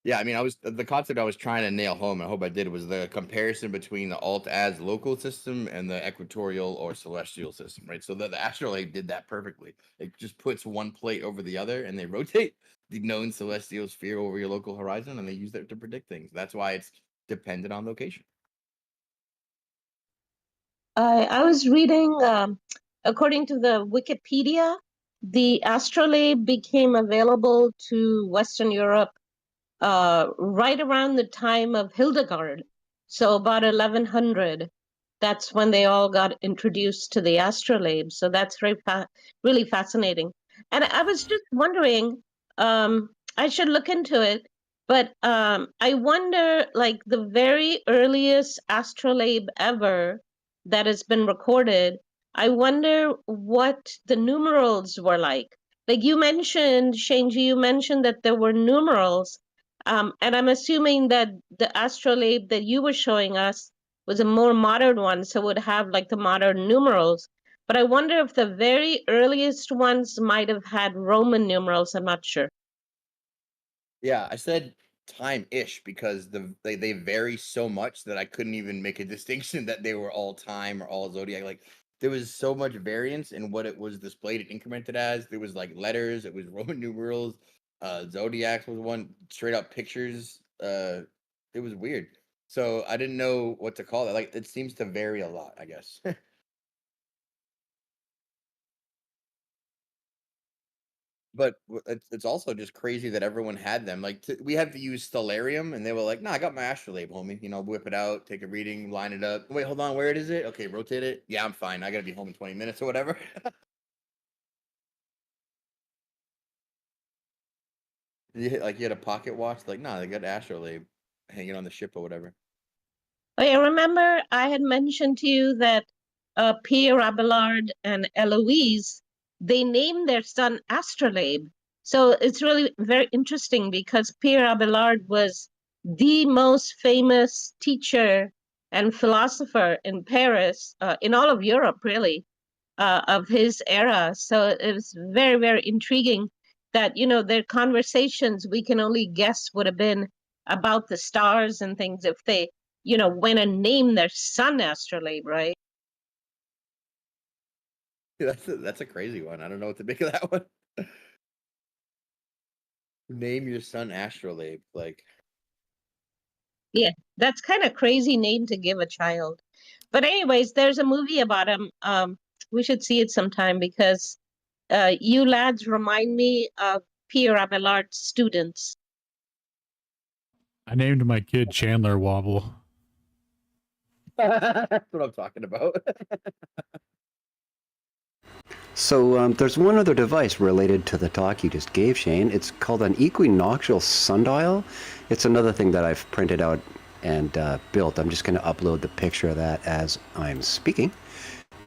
Yeah, I mean, the concept I was trying to nail home, and I hope I did, was the comparison between the alt-az local system and the equatorial or celestial system, right? So the astrolabe did that perfectly. It just puts one plate over the other, and they rotate the known celestial sphere over your local horizon, and they use that to predict things. That's why it's dependent on location. I was reading, according to the Wikipedia, the astrolabe became available to Western Europe right around the time of Hildegard. So about 1100, that's when they all got introduced to the astrolabe. So that's really fascinating. And I was just wondering, I should look into it, but I wonder, like the very earliest astrolabe ever that has been recorded, I wonder what the numerals were like. Like you mentioned, Shanji, you mentioned that there were numerals. And I'm assuming that the astrolabe that you were showing us was a more modern one, so it would have like the modern numerals. But I wonder if the very earliest ones might have had Roman numerals. I'm not sure. Yeah, I said time-ish because they vary so much that I couldn't even make a distinction that they were all time or all zodiac. Like there was so much variance in what it was displayed and incremented as. There was like letters, it was Roman numerals, zodiacs was one, straight up pictures. It was weird. So I didn't know what to call it. Like it seems to vary a lot, I guess. But it's also just crazy that everyone had them. Like we had to use Stellarium, and they were like, "No, I got my astrolabe, homie. You know, whip it out, take a reading, line it up. Wait, hold on, where is it? Okay, rotate it. Yeah, I'm fine. I gotta be home in 20 minutes or whatever." You had a pocket watch. Like, nah, they got astrolabe hanging on the ship or whatever. Oh, yeah, remember I had mentioned to you that Pierre Abelard and Eloise, they named their son Astrolabe. So it's really very interesting because Pierre Abelard was the most famous teacher and philosopher in Paris, in all of Europe, really, of his era. So it was very, very intriguing that, you know, their conversations, we can only guess would have been about the stars and things if they, you know, went and named their son Astrolabe, right? That's a crazy one. I don't know what to make of that one. Name your son astrolabe. Like, Yeah, that's kind of crazy name to give a child. But anyways, there's a movie about him. We should see it sometime because you lads remind me of Pierre Abelard's students. I named my kid Chandler Wobble. that's what I'm talking about. So there's one other device related to the talk you just gave, Shane. It's called an equinoctial sundial. It's another thing that I've printed out and built. I'm just going to upload the picture of that as I'm speaking.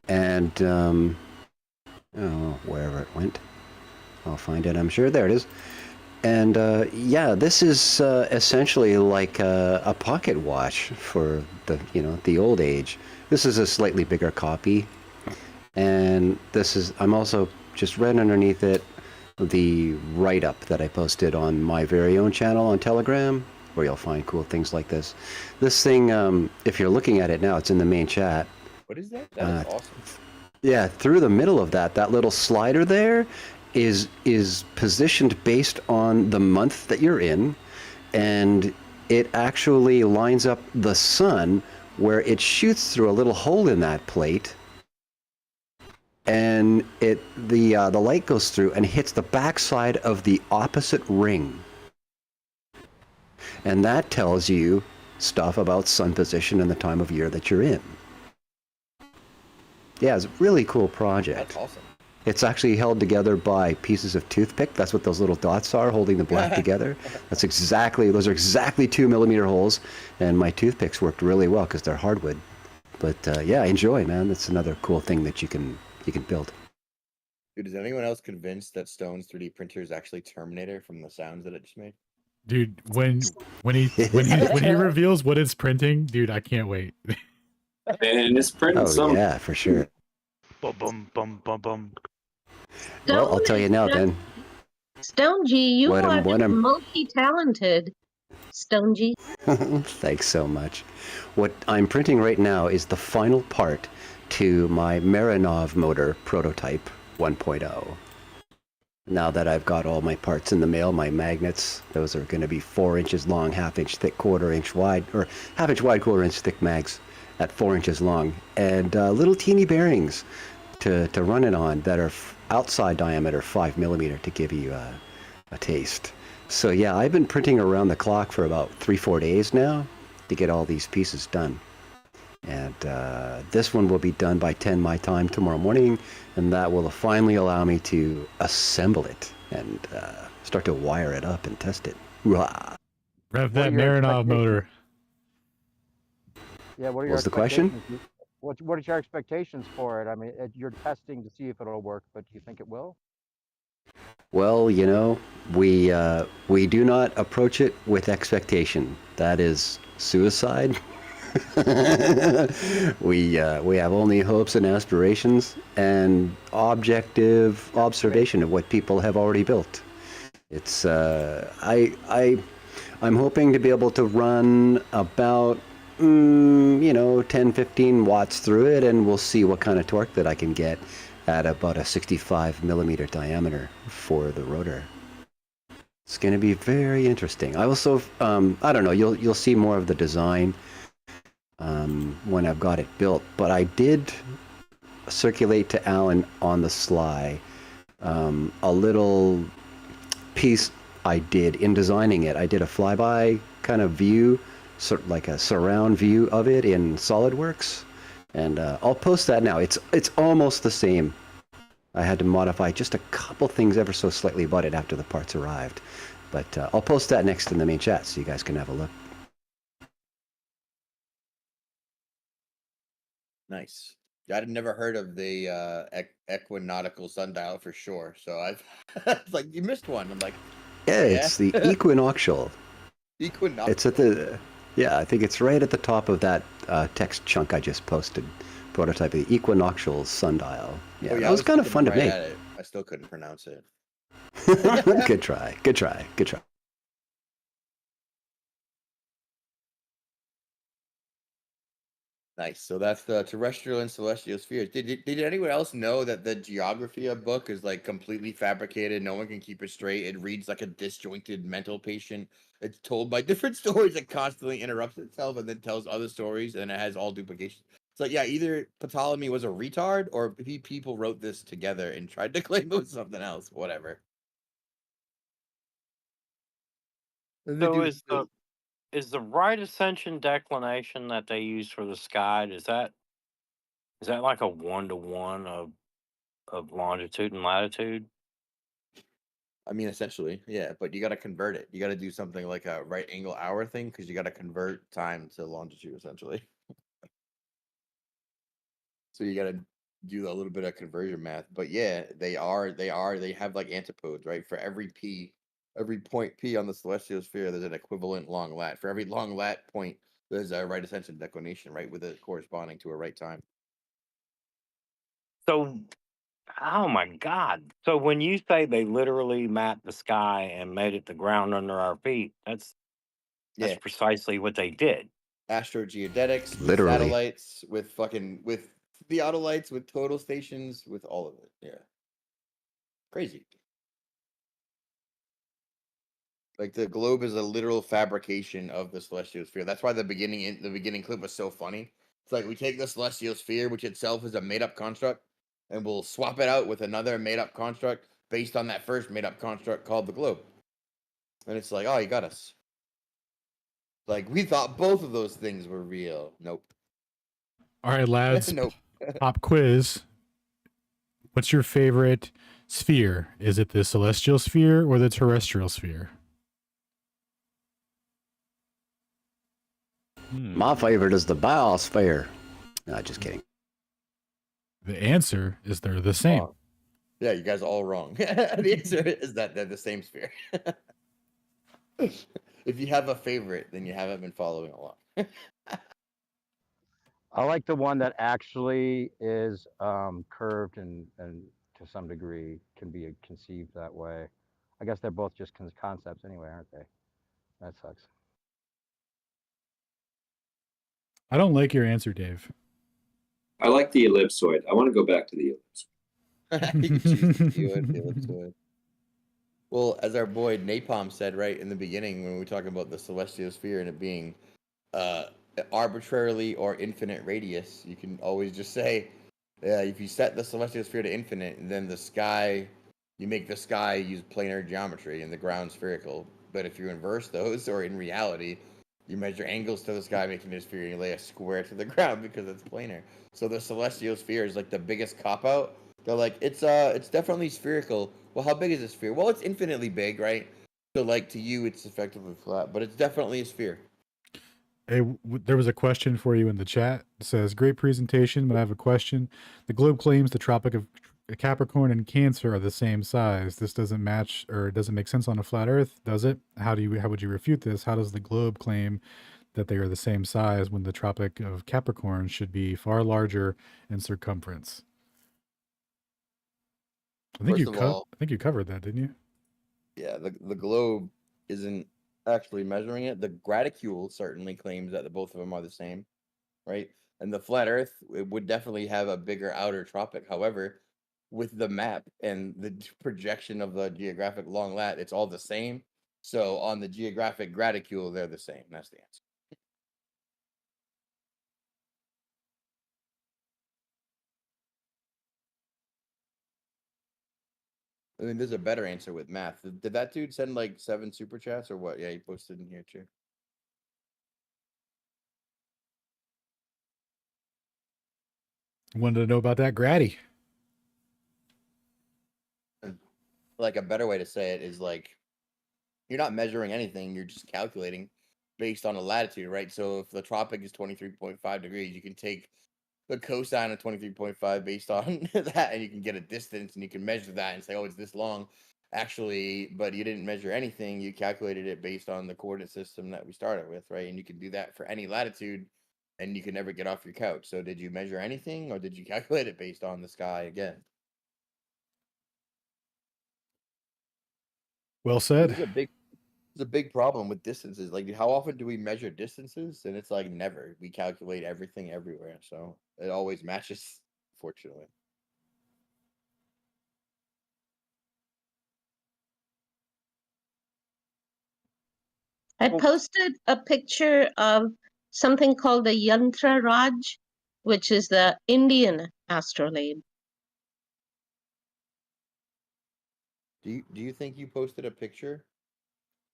And wherever it went, I'll find it, I'm sure. There it is. And yeah, this is essentially like a pocket watch for the the old age. This is a slightly bigger copy, and this is I'm also just right underneath it the write-up that I posted on my very own channel on Telegram, where you'll find cool things like this. This thing, if you're looking at it now, it's in the main chat. What is that? That is awesome. Yeah, through the middle of that little slider there is positioned based on the month that you're in, and it actually lines up the sun where it shoots through a little hole in that plate, and the light goes through and hits the backside of the opposite ring, and that tells you stuff about sun position and the time of year that you're in. Yeah, it's a really cool project. That's awesome. It's actually held together by pieces of toothpick. That's what those little dots are, holding the black together. Those are exactly 2mm holes, and my toothpicks worked really well because they're hardwood. But yeah, enjoy, man. That's another cool thing that you can build. Dude, is anyone else convinced that Stone's 3D printer is actually Terminator from the sounds that it just made? Dude, when he reveals what it's printing, dude, I can't wait. And it's printing something. Yeah, for sure. Bum bum bum bum bum. Well, I'll tell you now then. Stonegi, you are multi-talented. Stonegi. Thanks so much. What I'm printing right now is the final part to my Marinov motor prototype 1.0. Now that I've got all my parts in the mail, my magnets, those are going to be 4 inches long, 1/2 inch thick, 1/4 inch wide, or 1/2 inch wide, 1/4 inch thick mags at 4 inches long, and little teeny bearings to run it on that are outside diameter 5mm to give you a taste. So yeah, I've been printing around the clock for about 3-4 days now to get all these pieces done. And this one will be done by 10 my time tomorrow morning, and that will finally allow me to assemble it and start to wire it up and test it. Rah. Rev that Marinov motor. Yeah, what are What was the question? What is your expectations for it? I mean, you're testing to see if it'll work, but do you think it will? Well, we do not approach it with expectation. That is suicide. We have only hopes and aspirations and objective observation of what people have already built. It's I'm hoping to be able to run about 10-15 watts through it, and we'll see what kind of torque that I can get at about a 65mm diameter for the rotor. It's going to be very interesting. I also I don't know, you'll see more of the design when I've got it built, but I did circulate to Alan on the sly a little piece I did in designing it. I did a flyby kind of view, sort of like a surround view of it in SolidWorks, and I'll post that now. It's almost the same. I had to modify just a couple things ever so slightly about it after the parts arrived, but I'll post that next in the main chat so you guys can have a look. Nice. I'd never heard of the equinautical sundial for sure. So I've it's like, you missed one. I'm like, yeah, it's the equinoctial. Equinoctial. It's at the I think it's right at the top of that text chunk I just posted. Prototype of the equinoctial sundial. Yeah, that was kind of fun to make. I still couldn't pronounce it. Good try. Good try. Good try. Nice. So that's the terrestrial and celestial spheres. Did anyone else know that the Geographia book is like completely fabricated? No one can keep it straight. It reads like a disjointed mental patient. It's told by different stories. It constantly interrupts itself and then tells other stories, and it has all duplication. So yeah, either Ptolemy was a retard or people wrote this together and tried to claim it was something else. Whatever. So is the right ascension declination that they use for the sky, is that like a 1-to-1 of longitude and latitude? I mean, essentially, yeah, but you got to convert it. You got to do something like a right angle hour thing because you got to convert time to longitude, essentially. So you got to do a little bit of conversion math. But yeah, they have like antipodes, right? For every P every point P on the celestial sphere, there's an equivalent long lat. For every long lat point, there's a right ascension declination, right, with it corresponding to a right time. So, oh my God. So when you say they literally mapped the sky and made it the ground under our feet, that's Yeah, precisely what they did. Astro-geodetics, with Literally. satellites, with theodolites, with total stations, with all of it. Yeah, crazy. Like the globe is a literal fabrication of the celestial sphere. That's why the beginning clip was so funny. It's like we take the celestial sphere, which itself is a made up construct, and we'll swap it out with another made up construct based on that first made up construct called the globe. And it's like, oh, you got us. Like we thought both of those things were real. Nope. All right, lads. Nope. Pop quiz. What's your favorite sphere? Is it the celestial sphere or the terrestrial sphere? My favorite is the biosphere. No, just kidding. The answer is they're the same. Oh. Yeah, you guys are all wrong. The answer is that they're the same sphere. If you have a favorite, then you haven't been following along. I like the one that actually is curved and to some degree can be conceived that way. I guess they're both just concepts anyway, aren't they? That sucks. I don't like your answer, Dave. I like the ellipsoid. I want to go back to the ellipsoid. You can choose the ellipsoid. Well, as our boy Napalm said right in the beginning when we were talking about the celestial sphere and it being arbitrarily or infinite radius, you can always just say, if you set the celestial sphere to infinite, then the sky, you make the sky use planar geometry and the ground spherical. But if you inverse those, or in reality, you measure angles to the sky, making it a sphere, and you lay a square to the ground because it's planar. So the celestial sphere is like the biggest cop-out. They're like, it's definitely spherical. Well, how big is a sphere? Well, it's infinitely big, right? So like to you, it's effectively flat, but it's definitely a sphere. Hey, there was a question for you in the chat. It says, great presentation, but I have a question. The globe claims the Tropic of Capricorn and Cancer are the same size. This doesn't match or doesn't make sense on a flat Earth, does it? How would you refute this? How does the globe claim that they are the same size when the Tropic of Capricorn should be far larger in circumference? I think you covered that, didn't you? Yeah, the globe isn't actually measuring it. The graticule certainly claims that the both of them are the same, right? And the flat Earth, it would definitely have a bigger outer tropic. However, with the map and the projection of the geographic long lat, it's all the same. So on the geographic graticule, they're the same. That's the answer. I mean, there's a better answer with math. Did that dude send like 7 super chats or what? Yeah, he posted in here too. Wanted to know about that Grady. Like a better way to say it is like, you're not measuring anything. You're just calculating based on a latitude, right? So if the tropic is 23.5 degrees, you can take the cosine of 23.5 based on that, and you can get a distance and you can measure that and say, oh, it's this long. Actually, but you didn't measure anything. You calculated it based on the coordinate system that we started with, right? And you can do that for any latitude and you can never get off your couch. So did you measure anything or did you calculate it based on the sky again? Well said. It's a big problem with distances. Like, how often do we measure distances? And it's like never. We calculate everything everywhere. So it always matches, fortunately. I posted a picture of something called the Yantra Raj, which is the Indian astrolabe. Do you think you posted a picture?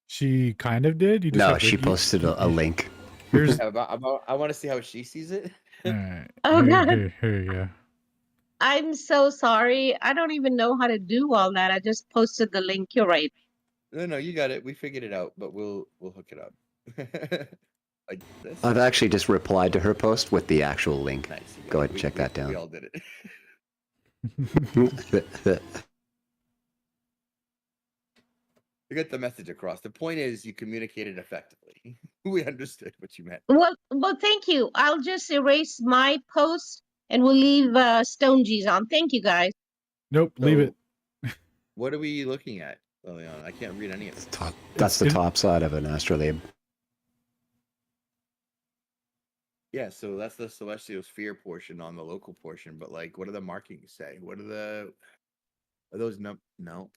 She kind of did. No, she posted a link. Here's I want to see how she sees it. all right. Oh, God. Here you go. I'm so sorry. I don't even know how to do all that. I just posted the link. You're right. No, you got it. We figured it out, but we'll hook it up. Like this. I've actually just replied to her post with the actual link. Nice. Go ahead and check that down. We all did it. You got the message across. The point is, you communicated effectively. We understood what you meant. Well, thank you. I'll just erase my post and we'll leave Stone G's on. Thank you, guys. Nope, leave it. What are we looking at, Liliana? I can't read any of it. That's the top side of an astrolabe. Yeah, so that's the celestial sphere portion on the local portion. But like, what do the markings say? What are those? No.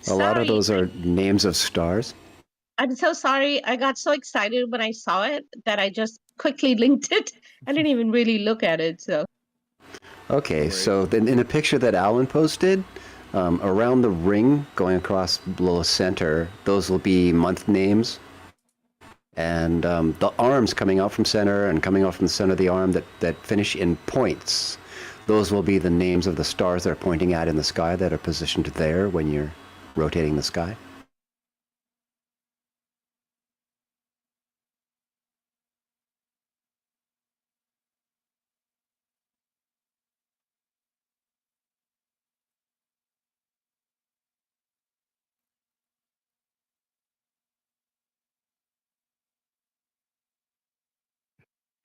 A lot of Sorry, those are names of stars. I'm so sorry. I got so excited when I saw it that I just quickly linked it. I didn't even really look at it. So. Okay, so then in a picture that Alan posted, around the ring going across below the center, those will be month names. And the arms coming out from center and coming out from the center of the arm that finish in points, those will be the names of the stars that are pointing at in the sky that are positioned there when you're rotating the sky.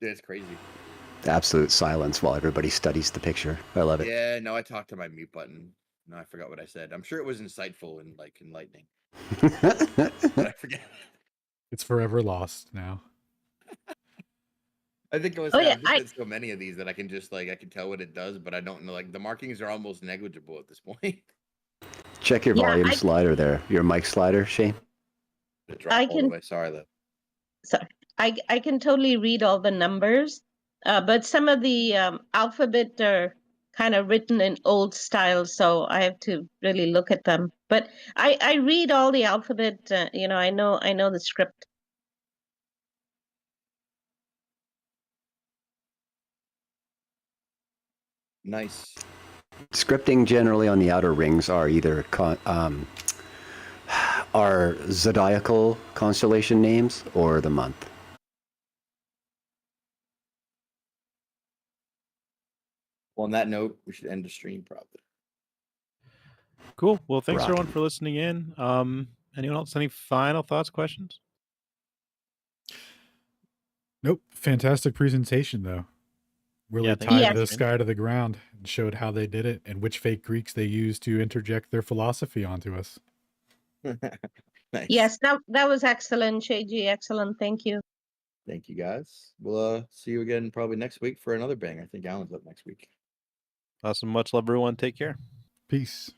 It's crazy. Absolute silence while everybody studies the picture. I love it. Yeah, no, I talked to my mute button. No, I forgot what I said. I'm sure it was insightful and like enlightening. But I forget. It's forever lost now. I think it was. I've just had so many of these that I can just like I can tell what it does, but I don't know. Like the markings are almost negligible at this point. Check your volume slider there. Your mic slider, Shane. I can. Sorry, though. Sorry, I can totally read all the numbers, but some of the alphabet are kind of written in old style, so I have to really look at them. But I read all the alphabet. I know the script. Nice. Scripting generally on the outer rings are either are zodiacal constellation names or the month. Well, on that note, we should end the stream probably. Cool. Well, thanks Rockin'. everyone for listening in. Anyone else? Any final thoughts, questions? Nope. Fantastic presentation, though. Really Yeah, tied the sky to the ground and showed how they did it and which fake Greeks they used to interject their philosophy onto us. Nice. Yes, that was excellent, Shaji. Excellent. Thank you. Thank you, guys. We'll see you again probably next week for another bang. I think Alan's up next week. Awesome. Much love, everyone. Take care. Peace.